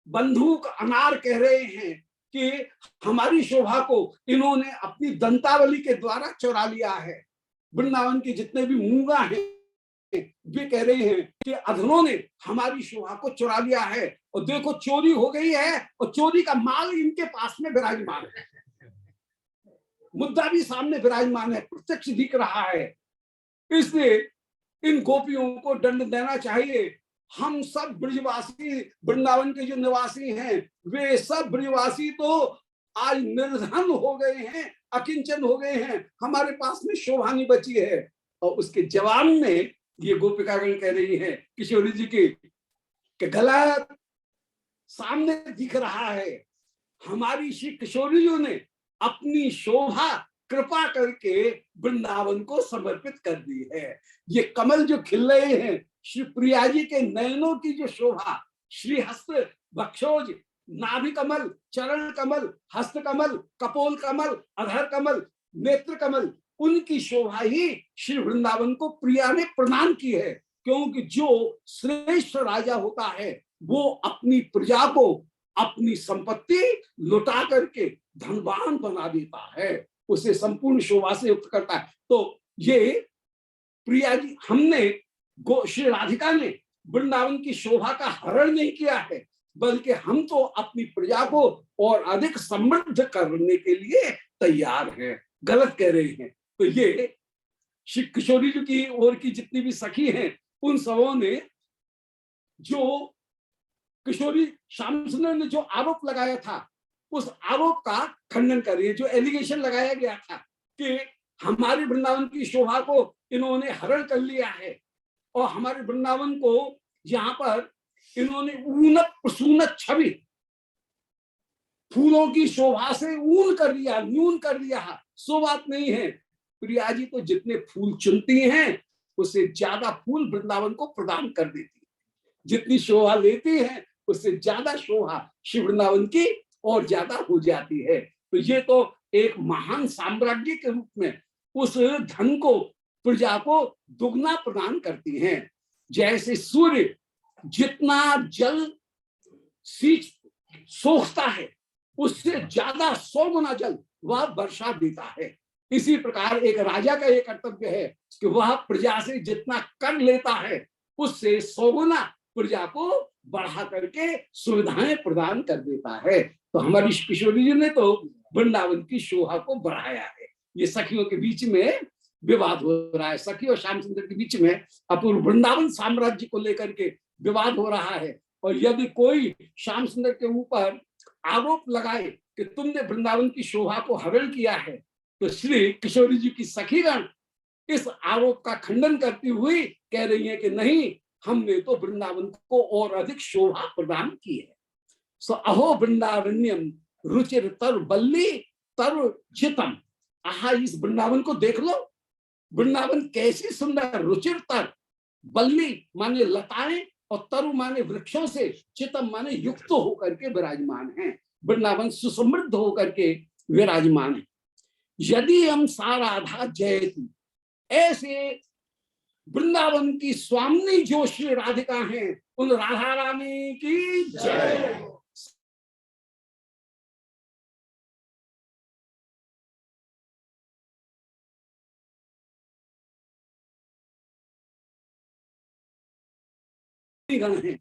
बंदूक अनार कह रहे हैं कि हमारी शोभा को इन्होंने अपनी दंतावली के द्वारा चुरा लिया है। वृंदावन के जितने भी मूंगा हैं वे कह रहे हैं कि अधरों ने हमारी शोभा को चुरा लिया है, और देखो चोरी हो गई है और चोरी का माल इनके पास में विराजमान है। मुद्दा भी सामने विराजमान है, प्रत्यक्ष दिख रहा है। इसलिए इन गोपियों को दंड देना चाहिए। हम सब ब्रजवासी, वृंदावन के जो निवासी हैं, वे सब ब्रजवासी तो आज निर्धन हो गए हैं, अकिंचन हो गए हैं, हमारे पास में शोभा नहीं बची है। और उसके जवाब में ये गोपिकागण कह रही है किशोरी जी की कि गलत सामने दिख रहा है, हमारी श्री किशोरी जी ने अपनी शोभा कृपा करके वृंदावन को समर्पित कर दी है। ये कमल जो खिल रहे हैं, श्री प्रिया जी के नयनों की जो शोभा, श्री हस्त वक्षोज, नाभि कमल, चरण कमल, हस्त कमल, कपोल कमल, अधर कमल, नेत्र कमल, उनकी शोभा ही श्री वृंदावन को प्रिया ने प्रदान की है। क्योंकि जो श्रेष्ठ राजा होता है वो अपनी प्रजा को अपनी संपत्ति लुटा करके धनवान बना देता है, उसे संपूर्ण शोभा से युक्त करता है। तो ये प्रिया जी, हमने श्री राधिका ने वृंदावन की शोभा का हरण नहीं किया है, बल्कि हम तो अपनी प्रजा को और अधिक समृद्ध करने के लिए तैयार हैं। गलत कह रहे हैं। तो ये श्री किशोरी जी की ओर की जितनी भी सखी हैं, उन सबों ने जो किशोरी श्याम सुंदर ने जो आरोप लगाया था, उस आरोप का खंडन कर रही है। जो एलिगेशन लगाया गया था कि हमारे वृंदावन की शोभा को इन्होंने हरण कर लिया है और हमारे वृंदावन को यहाँ पर इन्होंने ऊनत प्रसूनत छवि, फूलों की शोभा से ऊन कर दिया, न्यून कर दिया, सो बात नहीं है। प्रिया जी तो जितने फूल चुनती हैं उससे ज्यादा फूल वृंदावन को प्रदान कर देती है। जितनी शोभा लेती है उससे ज्यादा शोभा श्री वृंदावन की और ज्यादा हो जाती है। तो ये तो एक महान साम्राज्य के रूप में उस धन को, प्रजा को दुगना प्रदान करती हैं। जैसे सूर्य जितना जल सींच सोखता है उससे ज्यादा 100 गुना जल वह वर्षा देता है। इसी प्रकार एक राजा का ये कर्तव्य है कि वह प्रजा से जितना कर लेता है उससे 100 गुना प्रजा को बढ़ा करके सुविधाएं प्रदान कर देता है। तो हमारी किशोरी जी ने तो वृंदावन की शोभा को बढ़ाया है। ये सखियों के बीच में विवाद हो रहा है, सखी और श्याम सुंदर के बीच में अपूर्व वृंदावन साम्राज्य को लेकर के विवाद हो रहा है। और यदि कोई श्याम सुंदर के ऊपर आरोप लगाए कि तुमने वृंदावन की शोभा को हरण किया है, तो श्री किशोरी जी की सखीगण इस आरोप का खंडन करती हुई कह रही है कि नहीं, हमने तो वृंदावन को और अधिक शोभा प्रदान की है। सो अहो वृंदारण्यम रुचिर तर बल्ली तर जितम। आहा, इस वृंदावन को देख लो, वृंदावन कैसी सुंदर, रुचिर तर, बल्ली माने लताएं और तरु माने वृक्षों से, चितम माने युक्त होकर के विराजमान है। वृंदावन सुसमृद्ध होकर के विराजमान है। यदि हम साराधा जयती, ऐसे वृंदावन की स्वामिनी जो श्री राधिका हैं, उन राधा रानी की जय।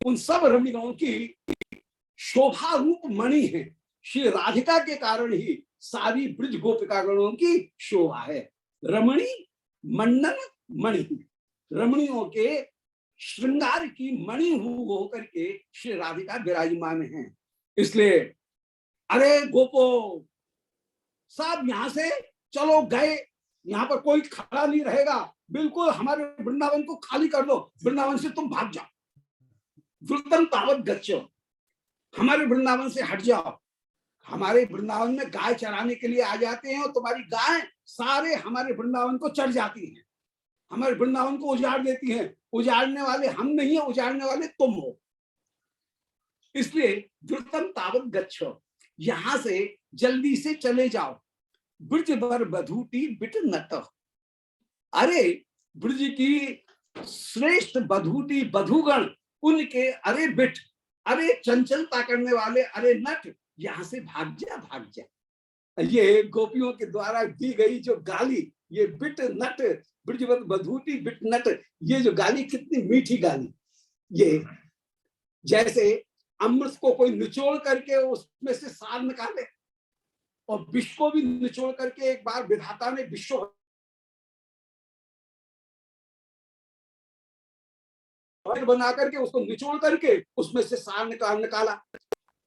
उन सब रमणीगणों की शोभा रूप मणि है। श्री राधिका के कारण ही सारी ब्रज गोपिका गणों की शोभा है। रमणी मंडन मणि, रमणियों के श्रृंगार की मणि होकर के श्री राधिका विराजमान है। इसलिए अरे गोपो सब यहां से चलो गए, यहाँ पर कोई खड़ा नहीं रहेगा, बिल्कुल हमारे वृंदावन को खाली कर दो, वृंदावन से तुम भाग जाओ, द्रुतम तावत गच्छो, हमारे वृंदावन से हट जाओ। हमारे वृंदावन में गाय चराने के लिए आ जाते हैं और तुम्हारी गाय सारे हमारे वृंदावन को चढ़ जाती हैं, हमारे वृंदावन को उजाड़ देती हैं। उजाड़ने वाले हम नहीं है, उजाड़ने वाले तुम हो। इसलिए द्रुतम तावत गच्छो, यहां से जल्दी से चले जाओ। ब्रज बर बधूटी बिट नट, अरे ब्रज की श्रेष्ठ बधूटी बधुगण, उनके अरे बिट, अरे चंचलता करने वाले अरे नट, यहां से भाग जा भाग जा। ये गोपियों के द्वारा दी गई जो गाली, ये बिट नट, ब्रजवत बधूटी बिट नट, ये जो गाली कितनी मीठी गाली। ये जैसे अमृत को कोई निचोड़ करके उसमें से सार निकाले, और विष को भी निचोड़ करके एक बार विधाता ने विश्व बना करके उसको निचोड़ करके उसमें से सार निकाला।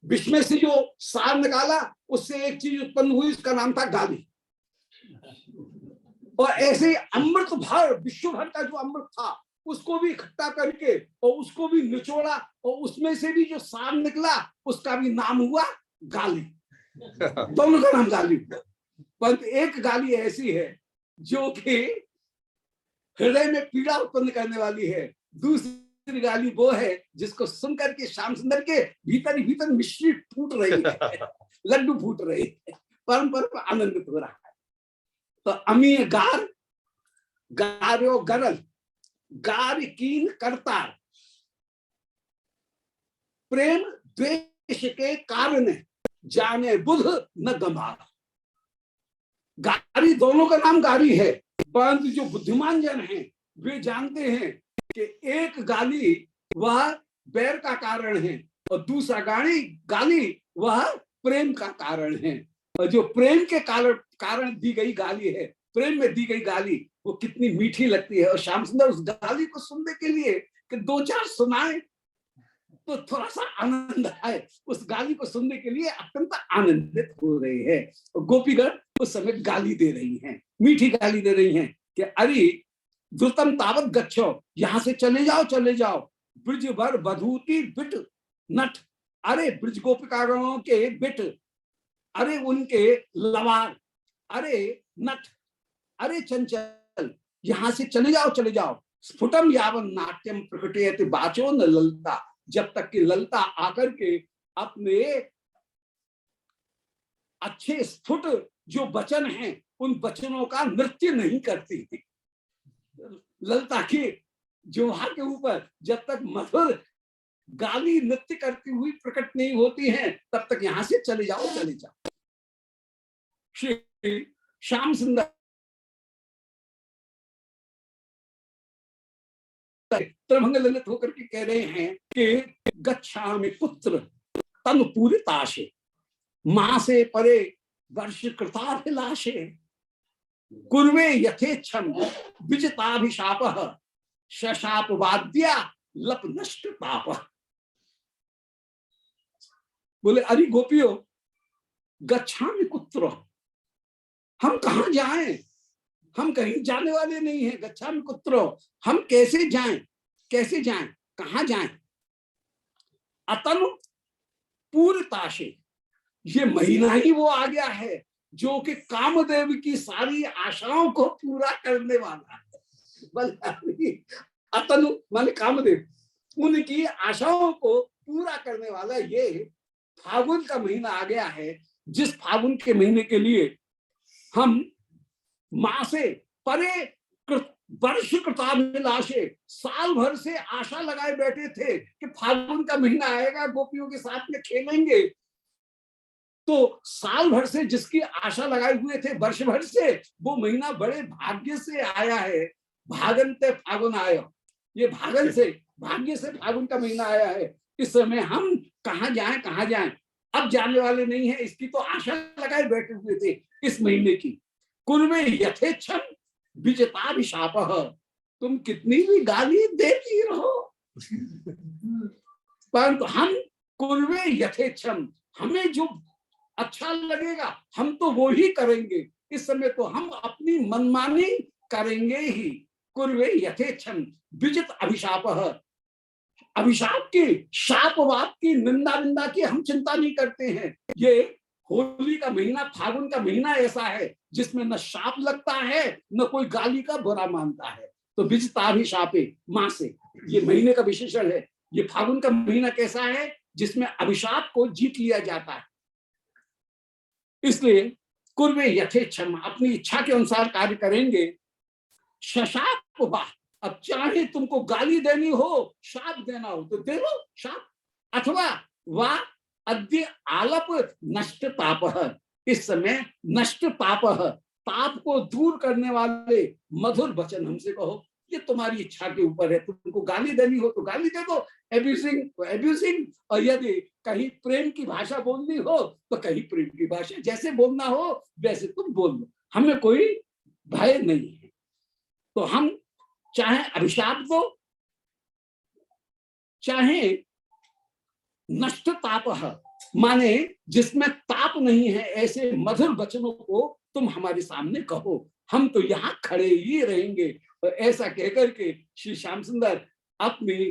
विष में से जो सार निकाला उससे एक चीज उत्पन्न हुई, उसका नाम था गाली। और ऐसे अमृत भर, विश्व भर का जो अमृत था उसको भी इकट्ठा करके और उसको भी निचोड़ा, और उसमें से भी जो सार निकला उसका भी नाम हुआ गाली। दोनों का नाम गाली। परंतु एक गाली ऐसी है जो कि हृदय में पीड़ा उत्पन्न करने वाली है, दूसरी गाली वो है जिसको सुनकर के श्याम सुंदर के भीतर ही भीतर मिश्री फूट रही है, लड्डू फूट रही है, परम परम आनंदित हो रहा है। तो अमीय गार, गार्यो गरल, गार कीन करतार, प्रेम द्वेष के कारण जाने बुध न गंभार। गारी दोनों का नाम गारी है, परंतु जो बुद्धिमान जन हैं वे जानते हैं कि एक गाली वह बैर का कारण है और दूसरा गाली वह प्रेम का कारण है। और जो प्रेम के कारण दी गई गाली है, प्रेम में दी गई गाली, वो कितनी मीठी लगती है। और श्याम सुंदर उस गाली को सुनने के लिए कि दो चार सुनाए तो थोड़ा सा आनंद आए, उस गाली को सुनने के लिए अत्यंत आनंदित हो रहे हैं। और गोपीगण उस समय गाली दे रही हैं, मीठी गाली दे रही हैं कि अरे द्रुतम तावत गच्छो, यहां से चले जाओ चले जाओ। ब्रज भर बधूती बिट नट, अरे ब्रज गोपिकागणों के बिट, अरे उनके लवार, अरे नट, अरे चंचल, यहां से चले जाओ चले जाओ। स्फुटम यावन नाट्यम प्रकटयति बाचो न ललता, जब तक कि ललता आकर के अपने अच्छे स्फुट जो वचन हैं उन वचनों का नृत्य नहीं करती है। ललता के जोहा के ऊपर जब तक मधुर गाली नृत्य करती हुई प्रकट नहीं होती हैं, तब तक यहां से चले जाओ चले जाओ। श्री श्याम सुंदर त्रभंग ललित होकर के कह रहे हैं कि गच्छामि पुत्र तनु पूरिताशे मां से परे वर्ष कृताभिलाषे कुर्वे यथेच्छम विजिताभिशापः शशाप वाद्या लप नष्ट ताप। बोले अरे गोपियों, गच्छामि कुत्र, हम कहां जाएं, हम कहीं जाने वाले नहीं हैं। गच्छामि कुत्र, हम कैसे जाएं, कैसे जाएं, कहां जाएं। अतनु पूर्णताशे, ये महीना ही वो आ गया है जो कि कामदेव की सारी आशाओं को पूरा करने वाला है। अतनु माने कामदेव, उनकी आशाओं को पूरा करने वाला ये फागुन का महीना आ गया है, जिस फागुन के महीने के लिए हम मां से परे वर्ष कृताभिलाषे साल भर से आशा लगाए बैठे थे कि फागुन का महीना आएगा, गोपियों के साथ में खेलेंगे। तो साल भर से जिसकी आशा लगाए हुए थे, वर्ष भर से, वो महीना बड़े भाग्य से आया है। भागनते फागुन आया, ये भागन से, भाग्य से फागुन का महीना आया है। इस समय हम कहां जाएं, कहां जाएं, अब जाने वाले नहीं है। इसकी तो आशा लगाए बैठे हुए थे इस महीने की। कुर्वे यथेच्छम विजिताभिशापः, तुम कितनी भी गाली देती रहो परंतु हम कुर्वे यथेच्छम, हमें जो अच्छा लगेगा हम तो वो ही करेंगे। इस समय तो हम अपनी मनमानी करेंगे ही। कुर्वे यथेच्छम विजित अभिशापः, अभिशाप की, शापवाद की, निंदा निंदा की हम चिंता नहीं करते हैं। ये होली का महीना, फागुन का महीना ऐसा है जिसमें न शाप लगता है न कोई गाली का बुरा मानता है। तो विजिताभिशापे मां से, ये महीने का विशेषण है। ये फागुन का महीना कैसा है, जिसमें अभिशाप को जीत लिया जाता है। इसलिए कुर्वे यथेच्छम, अपनी इच्छा के अनुसार कार्य करेंगे। शशाप वाह, अब चाहे तुमको गाली देनी हो, शाप देना हो तो दे लो शाप, अथवा वाह अद्य आलप नष्ट ताप, इस समय नष्ट ताप, ताप को दूर करने वाले मधुर वचन हमसे कहो। ये तुम्हारी इच्छा के ऊपर है, तुमको गाली देनी हो तो गाली दे दो, एब्यूजिंग एब्यूजिंग, और यदि कहीं प्रेम की भाषा बोलनी हो तो कहीं प्रेम की भाषा, जैसे बोलना हो वैसे तुम बोल लो, हमें कोई भय नहीं है। तो हम चाहे अभिशाप दो, चाहे नष्ट ताप, माने जिसमें ताप नहीं है, ऐसे मधुर वचनों को तुम हमारे सामने कहो, हम तो यहाँ खड़े ही रहेंगे। और ऐसा कहकर के श्री श्याम सुंदर अपनी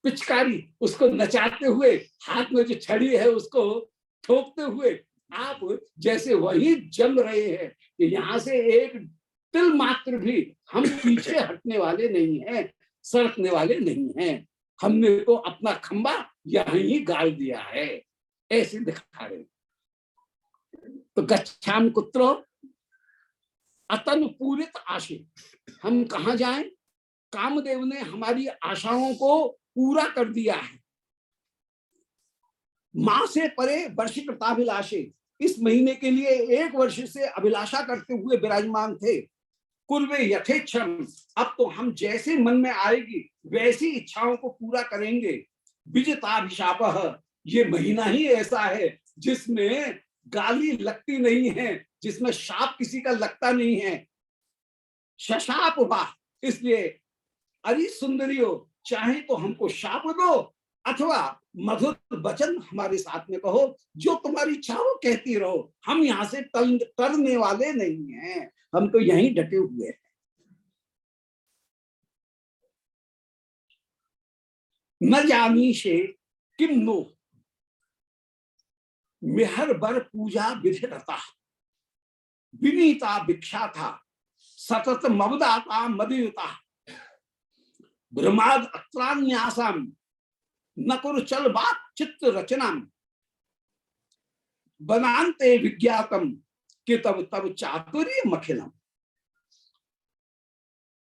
पिचकारी उसको नचाते हुए, हाथ में जो छड़ी है उसको ठोकते हुए, आप जैसे वही जम रहे हैं कि यहाँ से एक तिल मात्र भी हम पीछे हटने वाले नहीं हैं, सरकने वाले नहीं हैं। हमने तो अपना खंबा यहीं ही गाड़ दिया है, ऐसे दिखा रहे। तो गच्छामि कुत्र अतनु पूरित आशे, हम कहां जाएं, कामदेव ने हमारी आशाओं को पूरा कर दिया है। मां से परे वर्ष कृताभिलाषे, इस महीने के लिए 1 वर्ष से अभिलाषा करते हुए विराजमान थे। कुर्वे यथेच्छम, अब तो हम जैसे मन में आएगी वैसी इच्छाओं को पूरा करेंगे। विजिताभिशापः, ये महीना ही ऐसा है जिसमें गाली लगती नहीं है, जिसमें शाप किसी का लगता नहीं है। शशाप वाह, इसलिए अरे सुंदरियों, चाहे तो हमको शाप दो अथवा मधुर वचन हमारे साथ में कहो, जो तुम्हारी इच्छा हो कहती रहो, हम यहाँ से टलने वाले नहीं हैं, हम तो यहीं डटे हुए हैं। न जानी से किम नो मेहर बर पूजा विधिरता, विनीता भिक्षा था सतत मवदाता मदियुता, ब्रह्माद अत्रान्यासम न कुरु चल बात चित्त रचना, बनान्ते विज्ञातम कि तब तब चातुर्य मखिलम।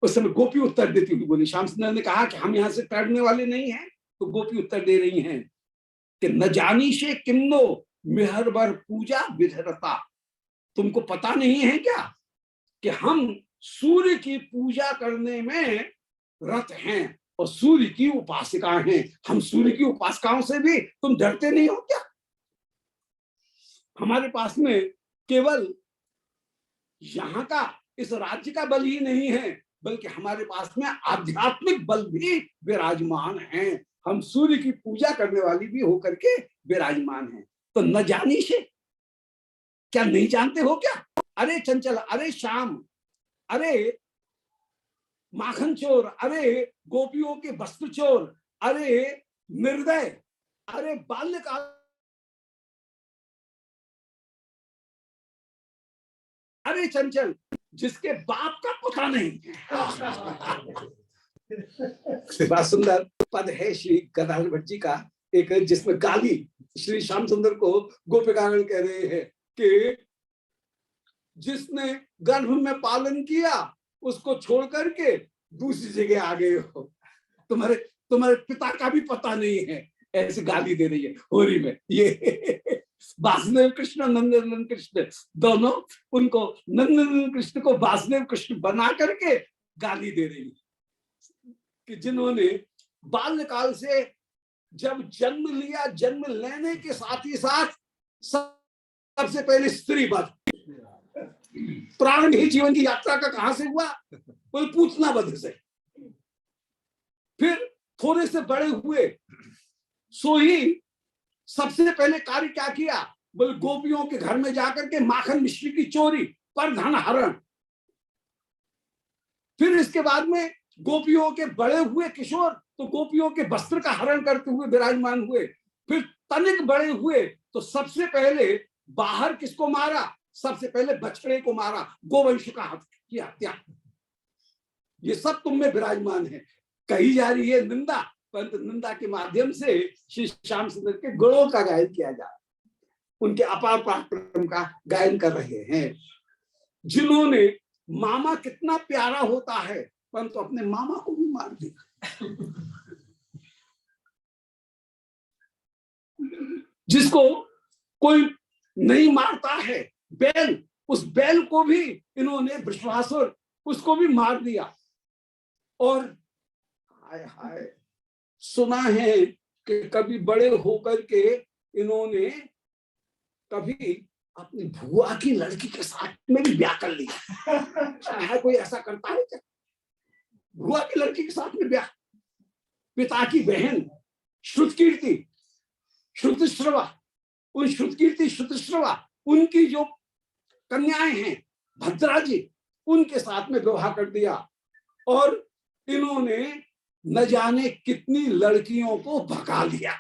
उस समय गोपी उत्तर देती हुई बोली, श्याम सुंदर ने कहा कि हम यहां से टरने वाले नहीं हैं, तो गोपी उत्तर दे रही हैं कि न जानी से किन्नो मेहरबर पूजा विधरता, तुमको पता नहीं है क्या कि हम सूर्य की पूजा करने में रत हैं, और सूर्य की उपासिका हैं। हम सूर्य की उपासिकाओं से भी तुम डरते नहीं हो क्या? हमारे पास में केवल यहाँ का इस राज्य का बल ही नहीं है, बल्कि हमारे पास में आध्यात्मिक बल भी विराजमान है। हम सूर्य की पूजा करने वाली भी होकर के विराजमान हैं। तो न जानी से, क्या नहीं जानते हो क्या? अरे चंचल, अरे श्याम, अरे माखन चोर, अरे गोपियों के वस्त्र चोर, अरे निर्दय, अरे बाल्यकाल, अरे चंचल, जिसके बाप का पता नहीं। बड़ा सुंदर पद है श्री गदाधर भट्ट जी का एक, जिसमें गाली श्री श्याम सुंदर को गोपिकागण कह रहे हैं कि जिसने गर्भ में पालन किया उसको छोड़ करके दूसरी जगह आ गए हो, तुम्हारे तुम्हारे पिता का भी पता नहीं है। ऐसी गाली दे रही है होरी में। ये वासुदेव कृष्ण नंदन कृष्ण दोनों, उनको नंदन कृष्ण को वासुदेव कृष्ण बना करके गाली दे रही है कि जिन्होंने बाल्यकाल से जब जन्म लिया, जन्म लेने के साथ ही साथ सबसे पहले स्त्री वध, प्रारंभ ही जीवन की यात्रा का कहां से हुआ? कोई पूतना वध से। फिर थोड़े से बड़े हुए, सो ही सबसे पहले कार्य क्या किया? बोले गोपियों के घर में जाकर के माखन मिश्री की चोरी, पर धन हरण। फिर इसके बाद में गोपियों के बड़े हुए किशोर, तो गोपियों के वस्त्र का हरण करते हुए विराजमान हुए। फिर तनिक बड़े हुए तो सबसे पहले बाहर किसको मारा? सबसे पहले बछड़े को मारा, गोवंश का की हत्या। ये सब तुम में विराजमान है। कही जा रही है निंदा, परंतु निंदा के माध्यम से श्री श्याम सुंदर के गुणों का गायन किया जा रहा है, उनके अपार पराक्रम का गायन कर रहे हैं। जिन्होंने मामा कितना प्यारा होता है, परंतु अपने मामा को भी मार दिया। जिसको कोई नहीं मारता है, बैल, उस बैल को भी इन्होंने, वृषभासुर, उसको भी मार दिया। और हाय हाय, सुना है कि कभी बड़े होकर के इन्होंने कभी अपनी भुआ की लड़की के साथ में भी ब्याह कर लिया। है कोई ऐसा करता है क्या? भुआ की लड़की के साथ में ब्याह। पिता की बहन श्रुतकीर्ति, श्रुतश्रवा, उन श्रुतकीर्ति श्रुतश्रवा, उनकी जो कन्याएं हैं भद्रा जी, उनके साथ में विवाह कर दिया। और इन्होंने न जाने कितनी लड़कियों को भगा लिया।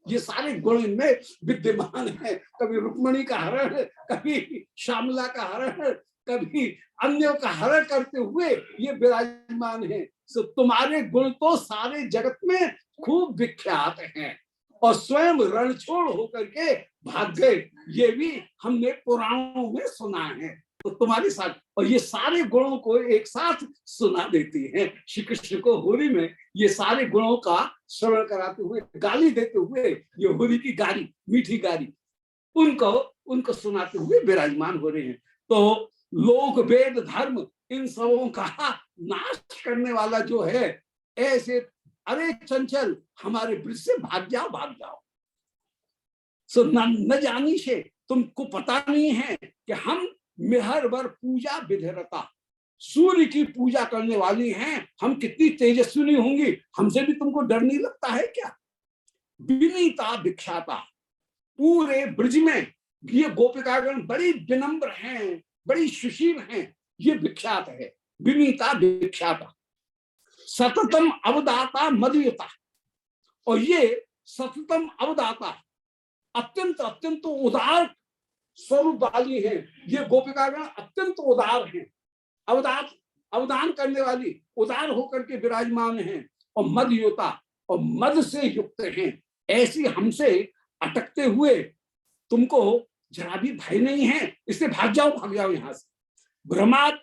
ये सारे गुण इनमें विद्यमान है। कभी रुक्मणी का हरण, कभी श्यामला का हरण, कभी अन्यों का हरण करते हुए ये विराजमान है। तो तुम्हारे गुण तो सारे जगत में खूब विख्यात हैं, और स्वयं रणछोड़ होकर के भाग गए, ये भी हमने पुराणों में सुना है। तो तुम्हारे साथ, और ये सारे गुणों को एक साथ सुना देती हैं श्री कृष्ण को होली में। ये सारे गुणों का श्रवण कराते हुए, गाली देते हुए, ये होली की गाली, मीठी गाली, उनको सुनाते हुए विराजमान हो रहे हैं। तो लोक वेद धर्म इन सबों का नाश करने वाला जो है, ऐसे अरे चंचल हमारे ब्रज से भाग जाओ, भाग जाओ। सो न जानी से, तुमको पता नहीं है कि हम मेहर वर पूजा विधेयता, सूर्य की पूजा करने वाली हैं, हम कितनी तेजस्विनी होंगी, हमसे भी तुमको डर नहीं लगता है क्या? विनीता विख्याता, पूरे ब्रज में ये गोपिकागण बड़ी विनम्र हैं, बड़ी सुशील हैं, ये विख्यात है। विनीता विख्याता, सततम अवदाता मदयुता, और ये सततम अवदाता, अत्यंत अत्यंत उदार स्वरूप वाली है। ये गोपिकागण अत्यंत उदार हैं, अवदान करने वाली, उदार होकर के विराजमान हैं, और मदयुता, और मद से युक्त हैं। ऐसी हमसे अटकते हुए तुमको जरा भी भय नहीं है, इससे भाग जाओ यहां से। भ्रमात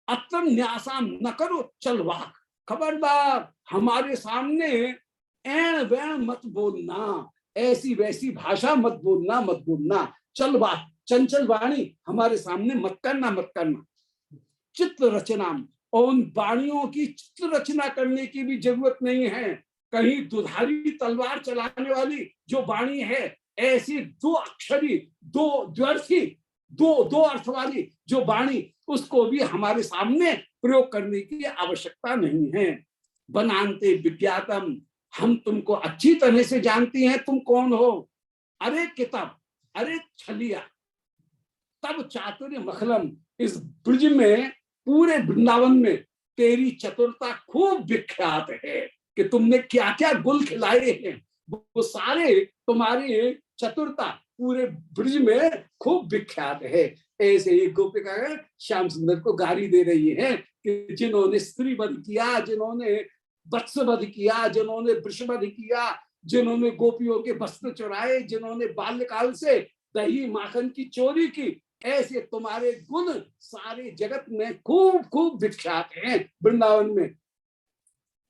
अतम न्यासाम न करो चलवाक, खबरदार हमारे सामने ऐण वैण मत बोलना, ऐसी वैसी भाषा मत बोलना। चलवाक, चंचल वाणी हमारे सामने मत करना। चित्त रचना, और उन वाणियों की चित्र रचना करने की भी जरूरत नहीं है। कहीं दुधारी तलवार चलाने वाली जो वाणी है, ऐसी दो अक्षरी, दो द्व्यर्थी, दो दो अर्थ वाली जो वाणी, उसको भी हमारे सामने प्रयोग करने की आवश्यकता नहीं है। बनान्ते विज्ञातम, हम तुमको अच्छी तरह से जानती हैं, तुम कौन हो। अरे किताब, अरे छलिया, तब चातुर्य मखलम, इस ब्रज में, पूरे वृंदावन में तेरी चतुरता खूब विख्यात है कि तुमने क्या क्या गुल खिलाए हैं, वो सारे तुम्हारी चतुरता पूरे ब्रज में खूब विख्यात है। ऐसे एक गोपिका श्याम सुंदर को गाली दे रही है कि जिन्होंने स्त्री वध किया, जिन्होंने वत्स वध किया, जिन्होंने वृषवध किया, जिन्होंने गोपियों के वस्त्र चुराए, जिन्होंने बाल्यकाल से दही माखन की चोरी की, ऐसे तुम्हारे गुण सारे जगत में खूब खूब विख्यात हैं वृंदावन में।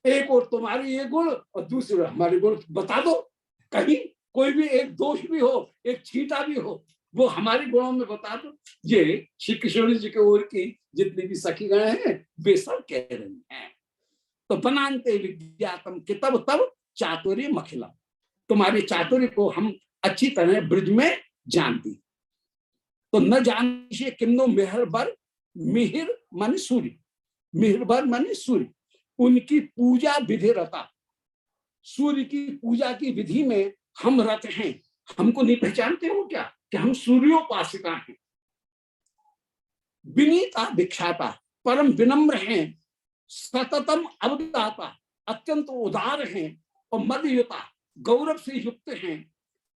एक और तुम्हारे ये गुण और दूसरे हमारे गुण बता दो, कहीं कोई भी एक दोष भी हो, एक छींटा भी हो, वो हमारे गुणों में बता दो। ये श्री कृष्ण जी के ओर की जितनी भी सखीगण हैं वे सब कह रही हैं। तो बनान्ते विज्ञातम कि तब तब चातुर्य मखिलम, तुम्हारे चातुर्य को हम अच्छी तरह ब्रज में जानती। तो न जानिशे किन्नो मेहर बर, मिहिर मन सूर्य, मिहिर बर मन सूर्य, उनकी पूजा विधि रता, सूर्य की पूजा की विधि में हम रत हैं। हमको नहीं पहचानते हो क्या कि हम सूर्योपासिका हैं। विनीता भिक्षाता, परम विनम्र हैं, सततम अवदाता, अत्यंत उदार हैं और मदयुता, गौरव से युक्त हैं।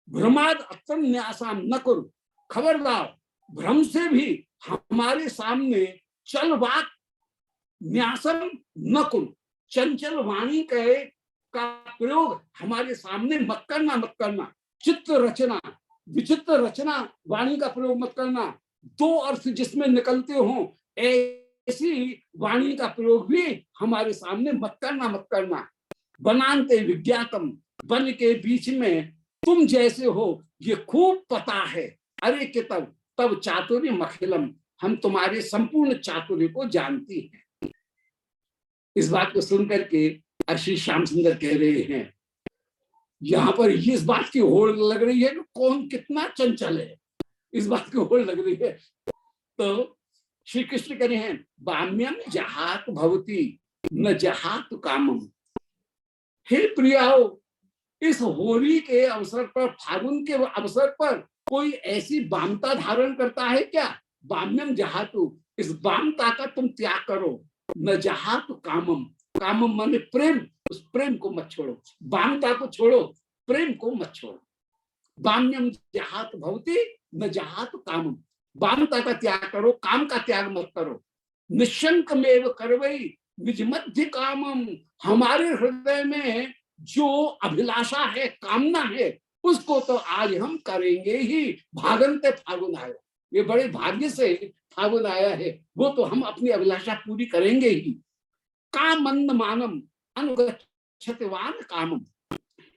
भ्रमाद अत्यंत न्यासाम न करो, खबरदार भ्रम से भी हमारे सामने चल वाक न्यासम न करो, चंचल वाणी का प्रयोग हमारे सामने मत करना, मत करना। चित्र रचना, विचित्र रचना वाणी का प्रयोग मत करना। दो अर्थ जिसमें निकलते हो ऐसी वाणी का प्रयोग भी हमारे सामने मत करना, मत करना। बनान्ते विज्ञातम, वन के बीच में तुम जैसे हो ये खूब पता है। अरे कि तब चातुर्य मखिलम, हम तुम्हारे संपूर्ण चातुर्य को जानती हैं। इस बात को सुनकर के श्री श्याम सुंदर कह रहे हैं, यहाँ पर इस बात की होड़ लग रही है कि कौन कितना चंचल है, इस बात की होड़ लग रही है। तो श्री कृष्ण कह रहे हैं, बाम्यम जहात भवती न जहात कामम। हे प्रियाओ, इस होली के अवसर पर, फागुन के अवसर पर कोई ऐसी बामता धारण करता है क्या? बाम्यम जहातु, इस बामता का तुम त्याग करो। न जहातु कामम, कामम माने प्रेम, उस प्रेम को मत छोड़ो, बामता को छोड़ो, प्रेम को मत छोड़ो। बाम्यम जहात भवती न जहातु कामम, बामता का त्याग करो, काम का त्याग मत करो। निशंक मेव करवई निज मध्य कामम, हमारे हृदय में जो अभिलाषा है, कामना है, उसको तो आज हम करेंगे ही। भागंते फागुन आया, ये बड़े भाग्य से फागुन आया है, वो तो हम अपनी अभिलाषा पूरी करेंगे ही। कामंद मानम अनुगच्छतिवान कामम,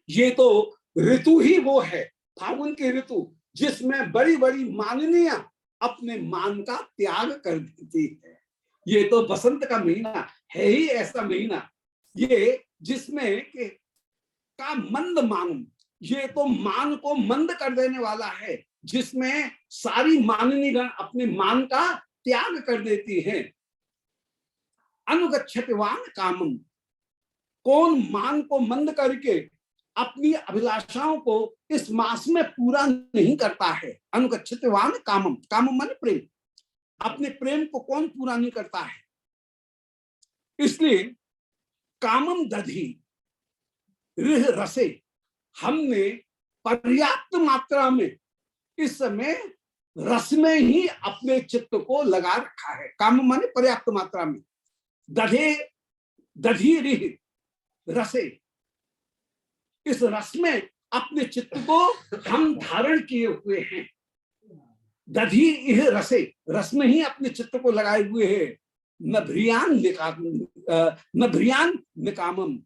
ये तो ऋतु ही वो है, फागुन की ऋतु, जिसमें बड़ी बड़ी माननिया अपने मान का त्याग कर देती है। ये तो बसंत का महीना है ही ऐसा महीना, ये जिसमें का मंद मान, ये तो मान को मंद कर देने वाला है, जिसमें सारी माननी गण अपने मान का त्याग कर देती है। अनुगच्छतिवान कामम, कौन मान को मंद करके अपनी अभिलाषाओं को इस मास में पूरा नहीं करता है। अनुगच्छतिवान कामम, कामम माने प्रेम, अपने प्रेम को कौन पूरा नहीं करता है। इसलिए कामम दधी रिह रसे, हमने पर्याप्त मात्रा में इस समय रस में ही अपने चित्त को लगा रखा है। काम माने पर्याप्त मात्रा में। दधे दधी रिह रसे, इस रस में अपने चित्त को हम धारण किए हुए हैं। दधी यह रसे, रस में ही अपने चित्त को लगाए हुए हैं। न भ्रियान निकामम,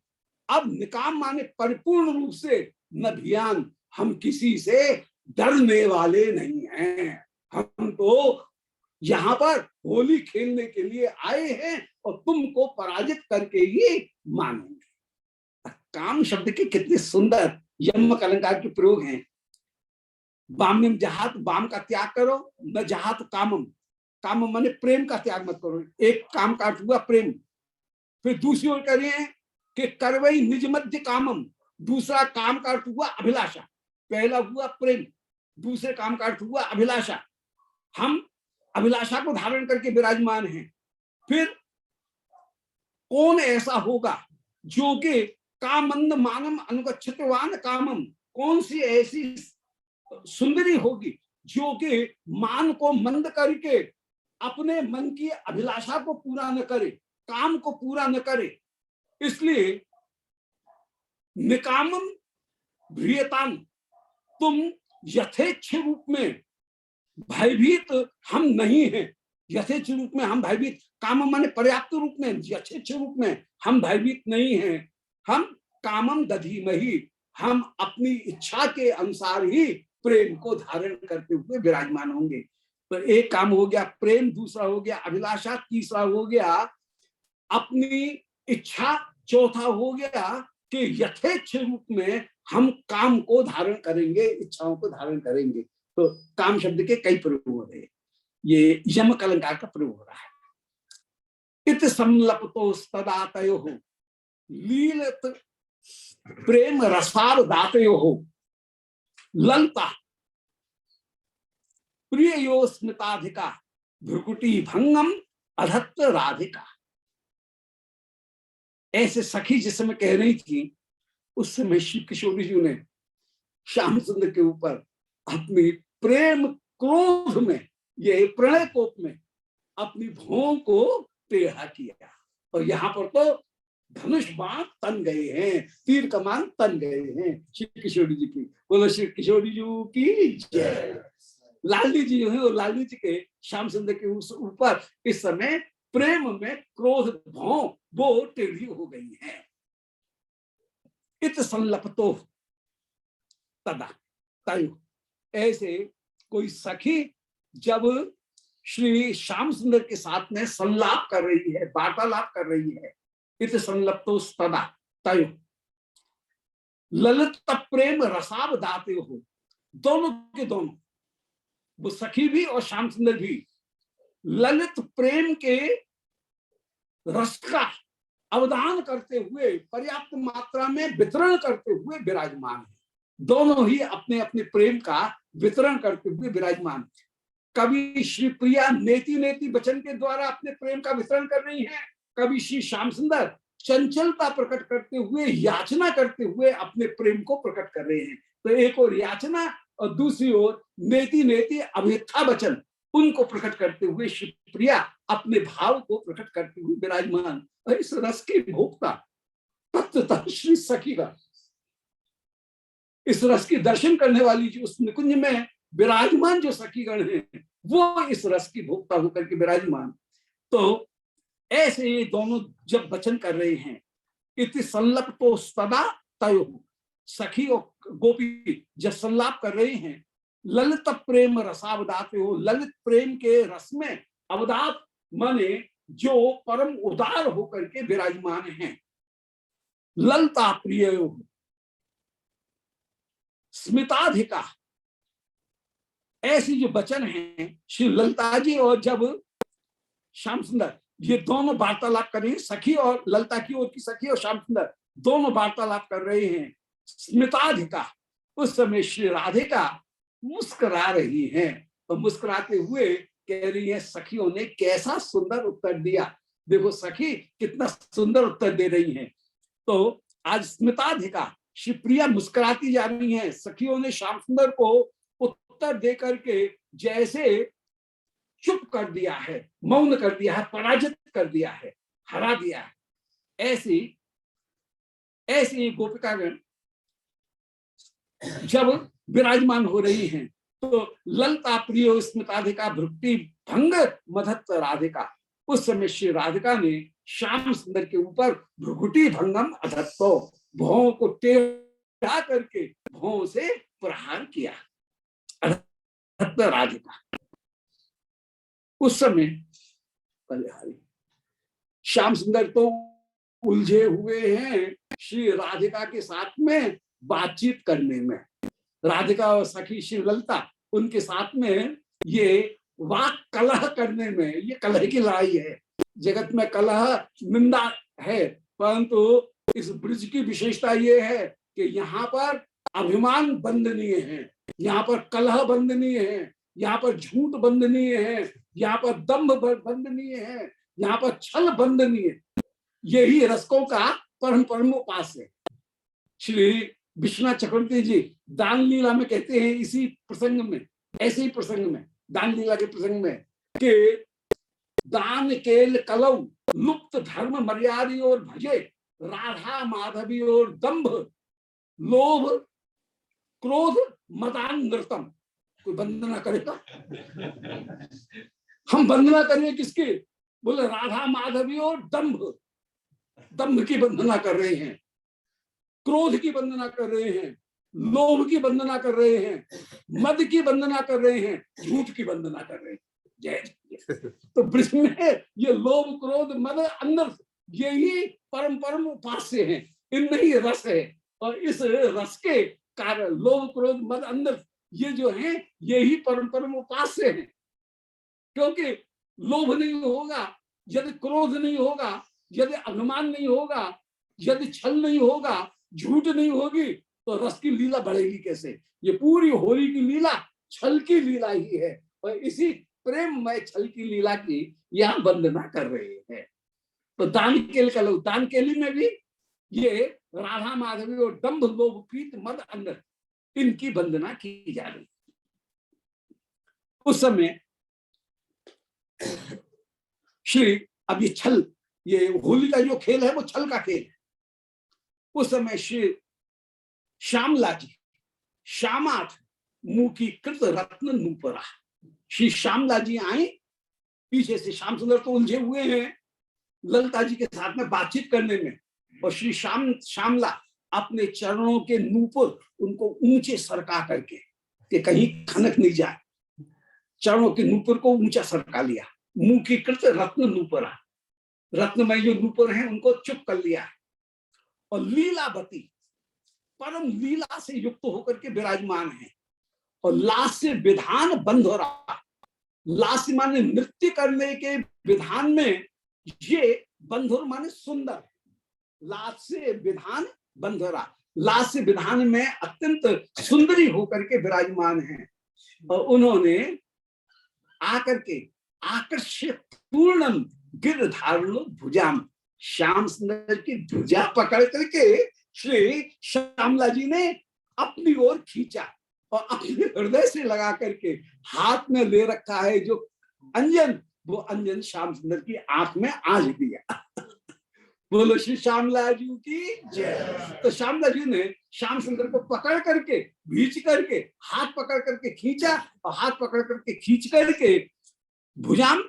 अब निकाम माने परिपूर्ण रूप से, न भियान, हम किसी से डरने वाले नहीं हैं। हम तो यहाँ पर होली खेलने के लिए आए हैं और तुमको पराजित करके ही मानेंगे। काम शब्द के कितने सुंदर यमक अलंकार के प्रयोग हैं। वाम्यम जहात, वाम का त्याग करो, न जहात कामम, काम माने प्रेम का त्याग मत करो। एक काम का अर्थ हुआ प्रेम। फिर दूसरी ओर कह रहे हैं कि करवई निज मध्य कामम, दूसरा काम का अर्थ हुआ अभिलाषा। पहला हुआ प्रेम, दूसरे काम का अर्थ हुआ अभिलाषा। हम अभिलाषा को धारण करके विराजमान हैं। फिर कौन ऐसा होगा जो कि कामंद मानम अनुगच्छतवान कामम, कौन सी ऐसी सुंदरी होगी जो कि मान को मंद करके अपने मन की अभिलाषा को पूरा न करे, काम को पूरा न करे। इसलिए निकामम भ्रियतान, तुम यथेच्छ रूप में भयभीत हम नहीं हैं। यथेच्छ रूप में हम भयभीत, काम माने पर्याप्त रूप में, यथेच्छ रूप में हम भयभीत नहीं हैं। हम कामम दधीमहि, हम अपनी इच्छा के अनुसार ही प्रेम को धारण करते हुए विराजमान होंगे। तो एक काम हो गया प्रेम, दूसरा हो गया अभिलाषा, तीसरा हो गया अपनी इच्छा, चौथा हो गया कि यथेच्छ रूप में हम काम को धारण करेंगे, इच्छाओं को धारण करेंगे। तो काम शब्द के कई प्रयोग हो रहे हैं। ये यमक अलंकार का प्रयोग हो रहा है। इत संलपतो तदातयो हो लीलत प्रेम रसार दातयो हो ललता प्रियो स्मिताधिका भ्रुकुटी भंगम अधत्त राधिका। ऐसे सखी जिस समय कह रही थी, उस समय श्री किशोरी जी ने श्याम सुंदर के ऊपर अपनी प्रेम क्रोध में, ये प्रणय कोप में अपनी भौं को टेढ़ा किया। और यहाँ पर तो धनुष बाण तन गए हैं, तीर कमान तन गए हैं श्री किशोरी जी की। बोलो श्री किशोरी जी की जय। लाली जी जो है वो लाली जी के श्याम सुंदर के ऊपर इस समय प्रेम में क्रोध भौं वो टेढ़ी हो गई है। इत संलपतो तदा तयो, ऐसे कोई सखी जब श्री श्याम सुंदर के साथ में संलाप कर रही है, वार्तालाप कर रही है, इत संलप्तो तदा तयो ललित प्रेम रसाव दाते हो, दोनों के दोनों, वो सखी भी और श्याम सुंदर भी ललित प्रेम के रस का अवदान करते हुए, पर्याप्त मात्रा में वितरण करते हुए विराजमान है। दोनों ही अपने अपने प्रेम का वितरण करते हुए विराजमान। कभी श्री प्रिया नेति नेति वचन के द्वारा अपने प्रेम का वितरण कर रही है, कभी श्री श्याम सुंदर चंचलता प्रकट करते हुए, याचना करते हुए अपने प्रेम को प्रकट कर रहे हैं। तो एक और याचना और दूसरी ओर नेति नेति अभिथा वचन, उनको प्रकट करते हुए श्री प्रिया अपने भाव को प्रकट करते हुए विराजमान। और इस रस के भोक्ता तत्वतः श्री सखी का, इस रस के दर्शन करने वाली जो उस निकुंज में विराजमान जो सखीगण हैं, वो इस रस की भोक्ता होकर के विराजमान। तो ऐसे ये दोनों जब वचन कर रहे हैं, इति संलप्तो सदा तयो, सखी और गोपी जब संलाप कर रहे हैं, ललित प्रेम रसावदाते हो, ललित प्रेम के रस में अवदात माने जो परम उदार होकर के विराजमान हैं। ललता प्रिय स्मिताधिका, ऐसी जो वचन हैं श्री ललिता जी और जब श्याम सुंदर, ये दोनों वार्तालाप कर रही हैं, सखी और ललिता की ओर की सखी और श्याम सुंदर दोनों वार्तालाप कर रहे हैं। स्मिताधिका, उस समय श्री राधिका मुस्कुरा रही हैं, तो मुस्कुराते हुए कह रही है सखियों ने कैसा सुंदर उत्तर दिया। देखो सखी कितना सुंदर उत्तर दे रही हैं। तो आज स्मिताधिका, श्री प्रिया मुस्कुराती जा रही हैं। सखियों ने श्याम सुंदर को उत्तर दे करके जैसे चुप कर दिया है, मौन कर दिया है, पराजित कर दिया है, हरा दिया है। ऐसी ऐसी गोपिकागण जब विराजमान हो रही हैं, तो ललता प्रियो स्मिताधिका भ्रुकुटी भंग मधत्त राधिका, उस समय श्री राधिका ने श्याम सुंदर के ऊपर भ्रुकुटी भंगम अधत्तो, भौं को टेढ़ा करके भौं से प्रहार किया। अधत्त राधिका, उस समय बलिहारी श्याम सुंदर तो उलझे हुए हैं श्री राधिका के साथ में बातचीत करने में। राधिका और सखी श्री ललिता उनके साथ में ये वाक कलह करने में, ये कलह की लड़ाई है। जगत में कलह निंदा है, परंतु इस ब्रज की विशेषता ये है कि यहाँ पर अभिमान बंदनीय है, यहाँ पर कलह बंदनीय है, यहाँ पर झूठ बंदनीय है, यहाँ पर दंभ बंदनीय है, यहाँ पर छल बंदनीय। यही रसकों का परम परम उपास है। श्री विश्वनाथ चक्रवर्ती जी दान लीला में कहते हैं, इसी प्रसंग में, ऐसे ही प्रसंग में, दान लीला के प्रसंग में, कि दान केल कलौ लुप्त धर्म मर्यादी और भजे राधा माधवी और दंभ लोभ क्रोध मदान नृतम। कोई वंदना करेगा? हम वंदना करें किसकी? बोले राधा माधवी और दंभ। दंभ की वंदना कर रहे हैं, क्रोध की वंदना कर रहे हैं, लोभ की वंदना कर रहे हैं, मद की वंदना कर रहे हैं, झूठ की वंदना कर रहे हैं। जय। तो ब्रज में ये लोभ क्रोध मद अंदर, यही परम परम उपास्य हैं, इनमें ही रस है। और इस रस के कारण लोभ क्रोध मद अंदर ये जो है यही परम परम उपास्य हैं। क्योंकि लोभ नहीं होगा, यदि क्रोध नहीं होगा, यदि अभिमान नहीं होगा, यदि छल नहीं होगा, झूठ नहीं होगी, तो रस की लीला बढ़ेगी कैसे? ये पूरी होली की लीला छल की लीला ही है, और इसी प्रेममय छल की लीला की यहाँ वंदना कर रहे हैं। तो दान केल कलौ, दान केली में भी ये राधा माधवी और दंभ लोभ प्रीत मद अंदर, इनकी वंदना की जा रही। उस समय श्री, अब ये छल, ये होली का जो खेल है वो छल का खेल है। उस समय श्री श्यामला जी, श्यामाथ मुखी कृत रत्न नूपरा, श्री श्यामला जी आई पीछे से। श्याम सुंदर तो उलझे हुए हैं ललिता जी के साथ में बातचीत करने में, और श्री श्यामला अपने चरणों के नूपुर उनको ऊंचे सरका करके, कि कहीं खनक नहीं जाए, चरणों के नूपुर को ऊंचा सरका लिया। मुखी कृत रत्न नूपरा, रत्नमय जो नूपुर हैं उनको चुप कर लिया। और लीलावती, परम लीला से युक्त होकर के विराजमान है। और लास्य विधान बंधोरा, लास्य माने नृत्य करने के विधान में, ये बंधुर माने सुंदर, लास्य विधान बंधोरा, लास्य विधान में अत्यंत सुंदरी होकर के विराजमान है। और उन्होंने आकर के आकर्षित पूर्णम गिरधारण भुजाम, श्याम सुंदर की भुजा पकड़ करके श्री श्यामला जी ने अपनी ओर खींचा, और अपने हृदय से लगा करके हाथ में ले रखा है जो अंजन, वो अंजन श्याम सुंदर की आंख में आंच दिया। बोलो श्री श्यामला जी की जय। तो श्यामला जी ने श्याम सुंदर को पकड़ करके, खींच करके, हाथ पकड़ करके खींचा, और हाथ पकड़ करके खींच करके भुजाम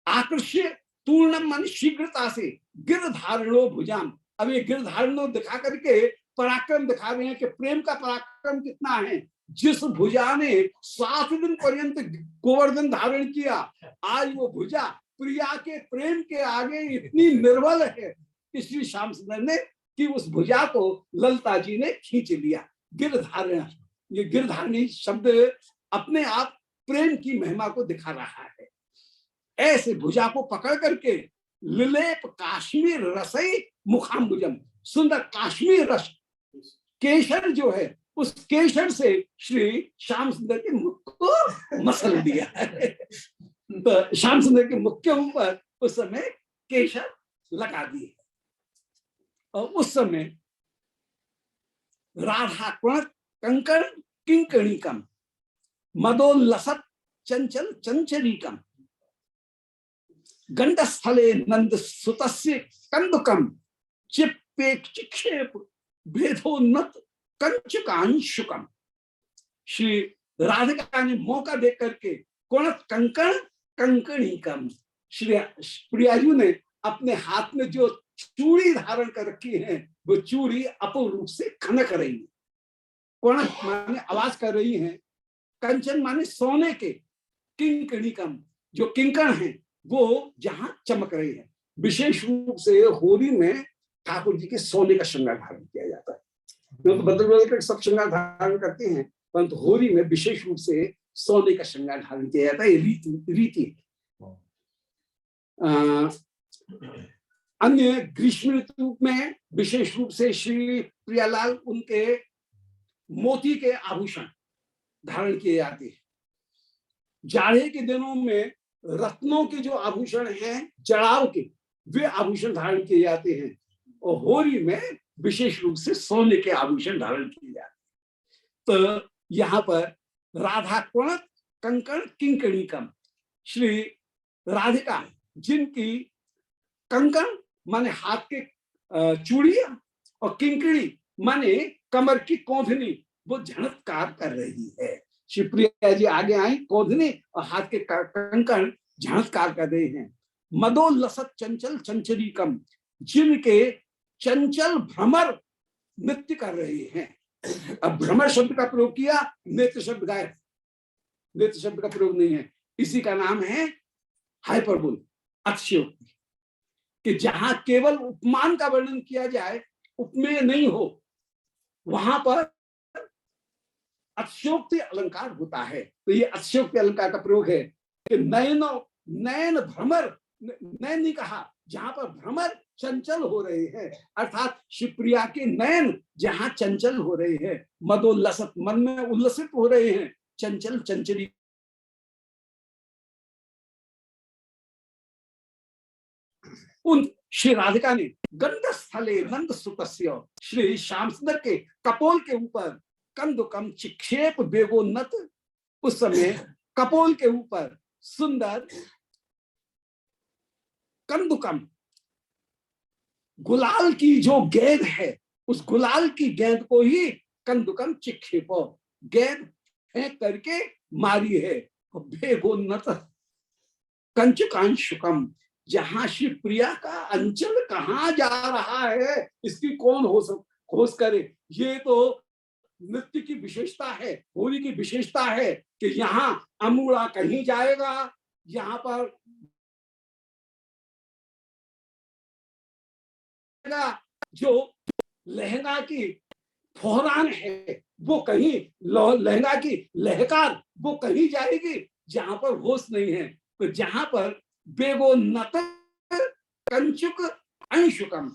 आकर्ष्य पूर्णम मन शीघ्रता से गिरधारणो भुजाम। अब ये गिरधारणो दिखा करके पराक्रम दिखा रहे हैं कि प्रेम का पराक्रम कितना है। जिस भुजा ने 7 दिन पर्यंत गोवर्धन धारण किया, आज वो भुजा प्रिया के प्रेम के आगे इतनी निर्बल है कि श्री श्याम सुंदर ने कि उस भुजा को ललिता जी ने खींच लिया। गिरधारण, ये गिरधारणी शब्द अपने आप प्रेम की महिमा को दिखा रहा है। ऐसे भुजा को पकड़ करके लिलेप काश्मीर रसई मुखाम्बुजम, सुंदर काश्मीर रस, केशर जो है उस केशर से श्री श्याम सुंदर के मुख को मसल दिया है। तो श्याम सुंदर के मुख के ऊपर उस समय केशर लगा दिए। और उस समय राधा कंकण किंकणिकम मदोल्लसत चंचल चंचरीकम गंडस्थले नंद सुतस्य कंदुकम चिक्षेप भेदोन्नत कंचुकांशुकम। श्री राधिका ने मौका देख करके कोणत कंकण कंकणिकम, श्री प्रियाजू ने अपने हाथ में जो चूड़ी धारण कर रखी है वो चूड़ी अपूर्ण रूप से खनक रही है। कोणत माने आवाज कर रही है, कंचन माने सोने के, किंकणिकम जो किंकण हैं वो जहां चमक रही है। विशेष रूप से होली में ठाकुर जी के सोने का श्रृंगार धारण किया जाता है। तो बदल बदल कर सब श्रृंगार धारण करते हैं, परंतु होली में विशेष रूप से सोने का श्रृंगार धारण किया जाता है। रीति अन्य ग्रीष्म ऋतु में विशेष रूप से श्री प्रियालाल उनके मोती के आभूषण धारण किए जाते हैं। जाड़े के दिनों में रत्नों के जो आभूषण हैं जड़ाव के, वे आभूषण धारण किए जाते हैं, और होली में विशेष रूप से सोने के आभूषण धारण किए जाते हैं। तो यहाँ पर राधा कुण कंकण किंकणीकम, श्री राधिका जिनकी कंकण माने हाथ के चूड़ियां और किंकड़ी माने कमर की कौंधनी वो झनत्कार कर रही है। शिवप्रिया जी आगे आई, कौंधनी और हाथ के कंकण झनत्कार कर रहे हैं। मदोल्लसत चंचल चंचरीकम, जिनके चंचल भ्रमर नृत्य कर रहे हैं। अब भ्रमर शब्द का प्रयोग किया, नेत्र शब्द गायब, नेत्र शब्द का प्रयोग नहीं है। इसी का नाम है हाइपरबोल, अतिशयोक्ति, कि जहां केवल उपमान का वर्णन किया जाए, उपमेय नहीं हो, वहां पर अतिशयोक्ति अलंकार होता है। तो ये अतिशयोक्ति अलंकार का प्रयोग है कि नयन भ्रमर, नयन नहीं कहा, जहां पर भ्रमर चंचल हो रहे हैं, अर्थात शिवप्रिया के नयन जहां चंचल हो रहे हैं, मदोल्लसत मन में उल्लसित हो रहे हैं, चंचल चंचली। उन श्री राधिका ने गंध स्थले नंद सुतस्य, श्री श्याम सुंदर के कपोल के ऊपर कंदुकम चिक्षेप बेगोन्नत, उस समय कपोल के ऊपर सुंदर कंदुकम गुलाल की जो गेंद है, उस गुलाल की गेंद को ही कंदुकम चिक्षेपो, गेंद फेंक करके मारी है। बेगोन्नत कंचुकांशुकम, जहां शिव प्रिया का अंचल कहाँ जा रहा है, इसकी कौन खोज करे। ये तो नृत्य की विशेषता है, होली की विशेषता है कि यहाँ अमूड़ा कहीं जाएगा, यहाँ पर जो लहंगा की फोहरान है वो कहीं, लहंगा की लहकार वो कहीं जाएगी जहां पर होश नहीं है। तो जहां पर बेगोन्नत कंचुक अंशुकम,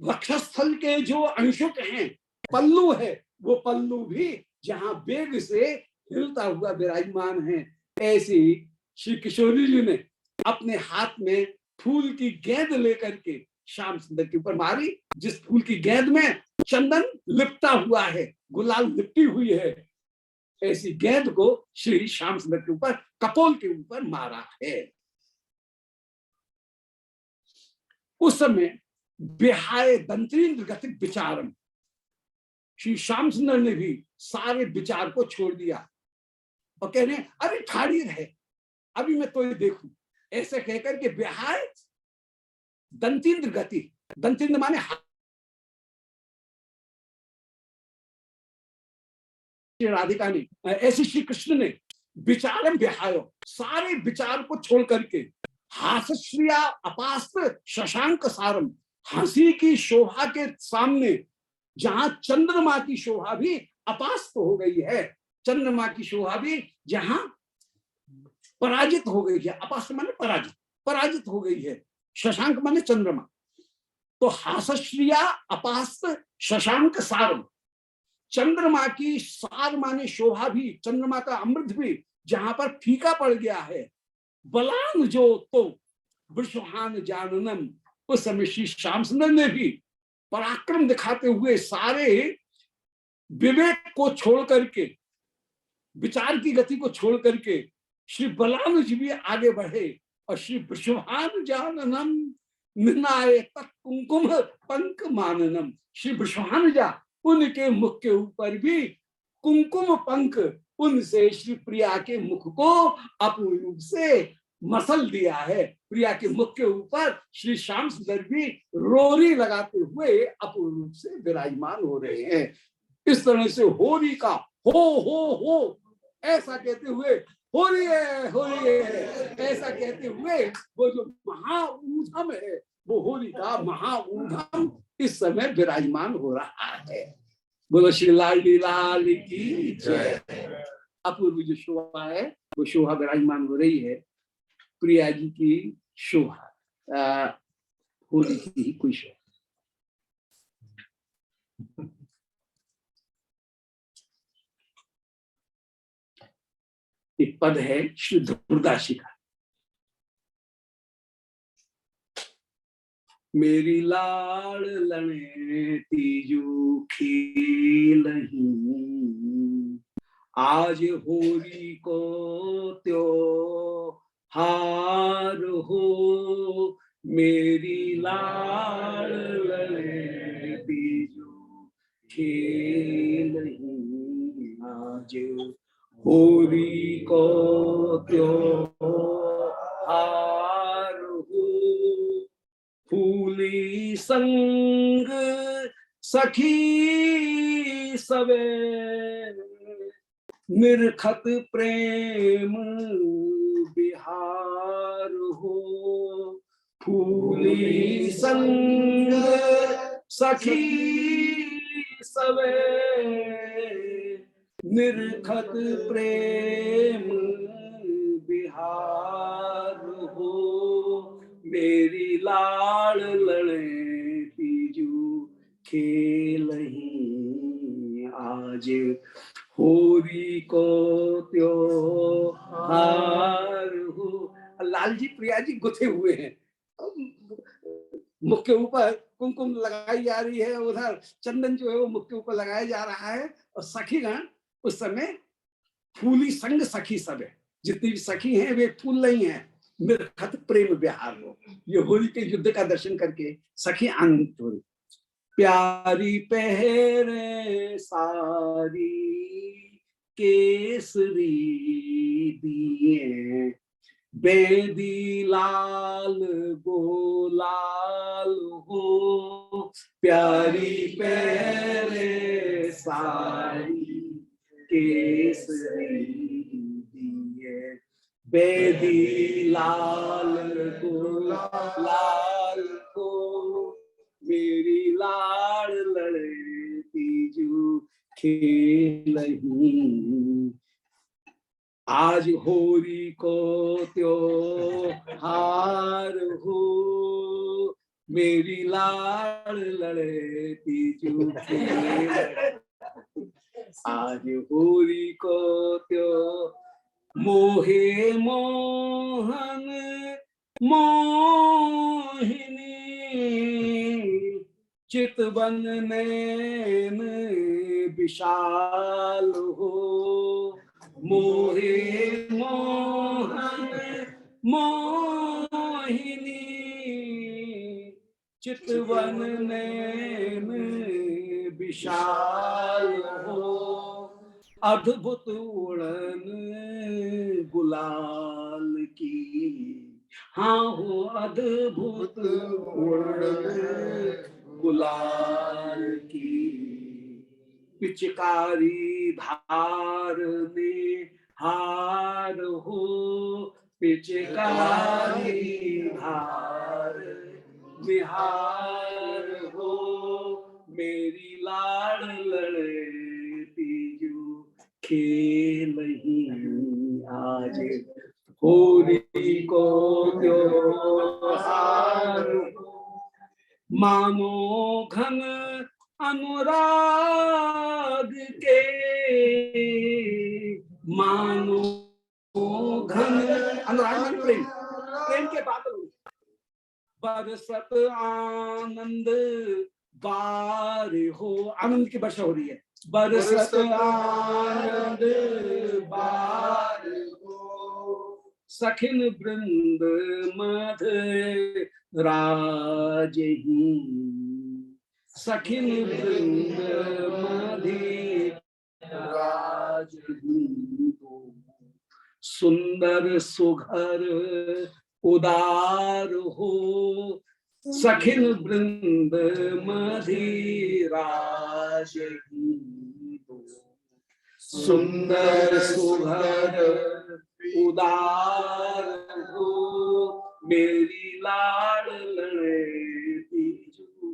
वक्षस्थल के जो अंशुक हैं, पल्लू है, वो पल्लू भी जहां बेग से हिलता हुआ विराजमान है। ऐसी श्री किशोरी जी ने अपने हाथ में फूल की गेंद लेकर के श्याम सुंदर के ऊपर मारी, जिस फूल की गेंद में चंदन लिपटा हुआ है, गुलाल लिपटी हुई है, ऐसी गेंद को श्री श्याम सुंदर के ऊपर, कपोल के ऊपर मारा है। उस समय बिहाय दंत्रीन्द्र गति विचारम, श्री श्याम सुंदर ने भी सारे विचार को छोड़ दिया और कह रहे अरे ठाड़ी रहे, अभी मैं तो ये देखूं, ऐसे कहकर के बिहाय दंतीन्द्र गति, दंतीन्द्र माने राधिका ने, ऐसे श्री कृष्ण ने विचारम बिहायो, सारे विचार को छोड़ करके हास्यश्रिया अपास्त शशांक सारम, हंसी की शोभा के सामने जहां चंद्रमा की शोभा भी अपास्त हो गई है, चंद्रमा की शोभा भी जहां पराजित हो गई है, अपास्त माने पराजित, पराजित हो गई है, शशांक माने चंद्रमा, तो हास्यश्रिया अपास्त शशांक सारम, चंद्रमा की सार माने शोभा भी, चंद्रमा का अमृत भी जहां पर फीका पड़ गया है, बलान जो तो विश्वहान जाननम, उस समय श्री श्याम सुंदर ने भी पराक्रम दिखाते हुए सारे विवेक को छोड़ करके, विचार की गति को छोड़ करके श्री बलान जी भी आगे बढ़े और श्री विश्वहान जाननम निर्णाय तत् कुंकुम पंक माननम, श्री विश्वहान जा उनके मुख के ऊपर भी कुंकुम पंख, उनसे श्री प्रिया के मुख को अपूर्ण रूप से मसल दिया है। प्रिया के मुख के ऊपर श्री श्याम सुंदर भी रोरी लगाते हुए अपूर्ण रूप से विराजमान हो रहे हैं। इस तरह से होली का हो ऐसा कहते हुए हो रही है, ऐसा कहते हुए वो जो महाऊधम है, वो होली का महाऊधम इस समय विराजमान हो रहा है। बोलो श्री लाली लाल की जय। अपूर्व जो शोभा है वो शोभा विराजमान हो रही है, प्रिया जी की शोभा, होली की ही कोई शोभा। एक पद है श्री दुर्दासी का, मेरी लाड़ लने तीजू खेलही, आज होली को त्योहार हो, मेरी लाड़ लने तीजू खेलही, आज होली को त्योहार हो, फूली संग सखी सबे, निरखत प्रेम बिहार हो, फूली संग सखी सबे, निरखत प्रेम बिहार हो, मेरी लाड़ लड़े तीजू खेलही, आज होली को त्योहार हो। लाल जी प्रिया जी गुथे हुए हैं, मुख के ऊपर कुमकुम लगाई जा रही है, उधर चंदन जो है वो मुख के ऊपर लगाया जा रहा है, और सखीगण उस समय फूली संग सखी सब है, जितनी भी सखी हैं वे फूल नहीं है, निर्खत प्रेम विहार हो। ये होली के युद्ध का दर्शन करके सखी आनंदित हो रही। प्यारी पहरे सारी केसरी दिए, बेदी लाल गोलाल हो, प्यारी पहरे सारी केसरी दिए, बेदी लाल गोलाल हो, मेरी लाड़ लड़े तीजू खेलही, आज होली को त्योहार हो, मेरी लाड़ लड़े तीजू खेलही, आज होली को मोहे मोहन मोहिनी, चितवन नैन विशाल हो, मोहे मोहन मोहिनी, चितवन नैन विशाल हो, अद्भुत उड़न गुलाल की, हाँ हो अद्भुत उड़न गुलाल की, पिचकारी धार ने हार हो, पिचकारी धार निहार हो, मेरी लाड़ लड़े तीजू खेलही, आज होली को त्योहार हो, मानो घन अनुराग के, मानो घन अनुराग प्रेम, प्रेम के बादल, बरसत आनंद बार हो, आनंद की वर्षा हो रही है, बरसत आनंद बार हो, सखिन वृंद मध राजही, सखिन वृंद मधि राजही, सुंदर सुघर उदार हो, सखिन वृंद मधि राजही, सुंदर सुघर उदार हो मेरी लाड़ लड़े तीजू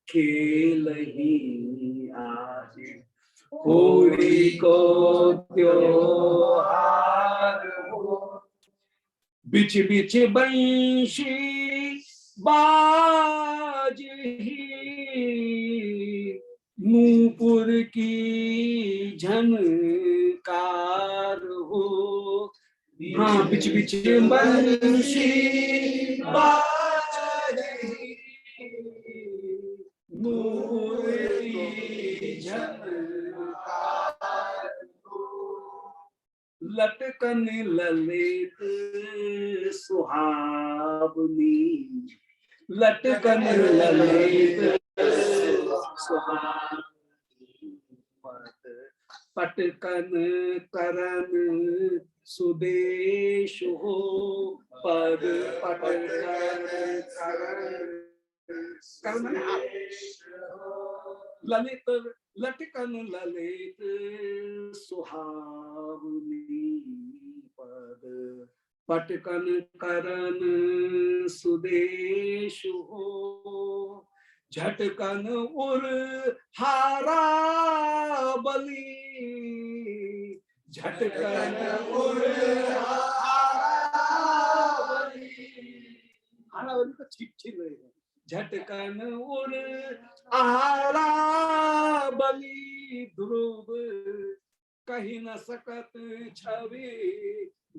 खेल ही आज होली को त्योहार हो बिच बिच बंशी बाज ही नूपुर की झनकार हो हाँ बिच बिच बंशी बाज ही नूपुर की झनकार हो लटकन ललित सुहावनी लटकन ललित सुहावनी पटकन करन सुदेश हो पद पटकन करन ललित लटकन ललित सुहावनी पद पटकन करन सुदेश हो झटकन उर हारा बली झटकन उर हारा बली तो ठीक ठीक रहेगा झटकन उर आरा बली ध्रुव कहीं न सकत छवि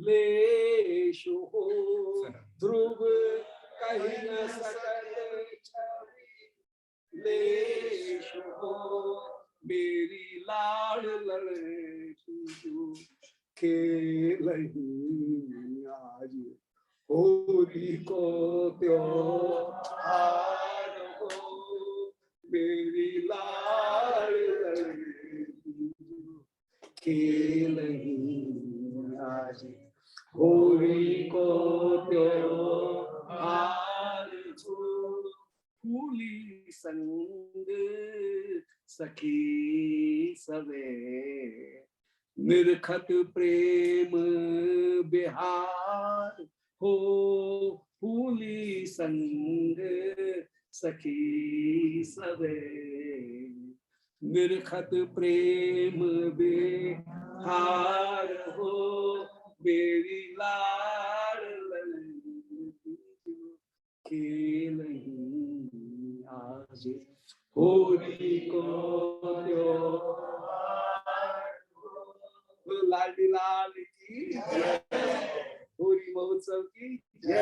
लेशु हो ध्रुव कहीं न सकत छवि लेशु हो मेरी लाड़ लड़े खेलही आज होली को त्योहार हो मेरी लाड़ खेलही आज होली को त्योहार हो फूली संग सखी सवे निरखत प्रेम बिहार हो फूली संग सखी सवे निरखत प्रेम बिहार हो मेरी लाड़ खेलही आज होली को त्योहार लाडी लाल की होली महोत्सव की जय।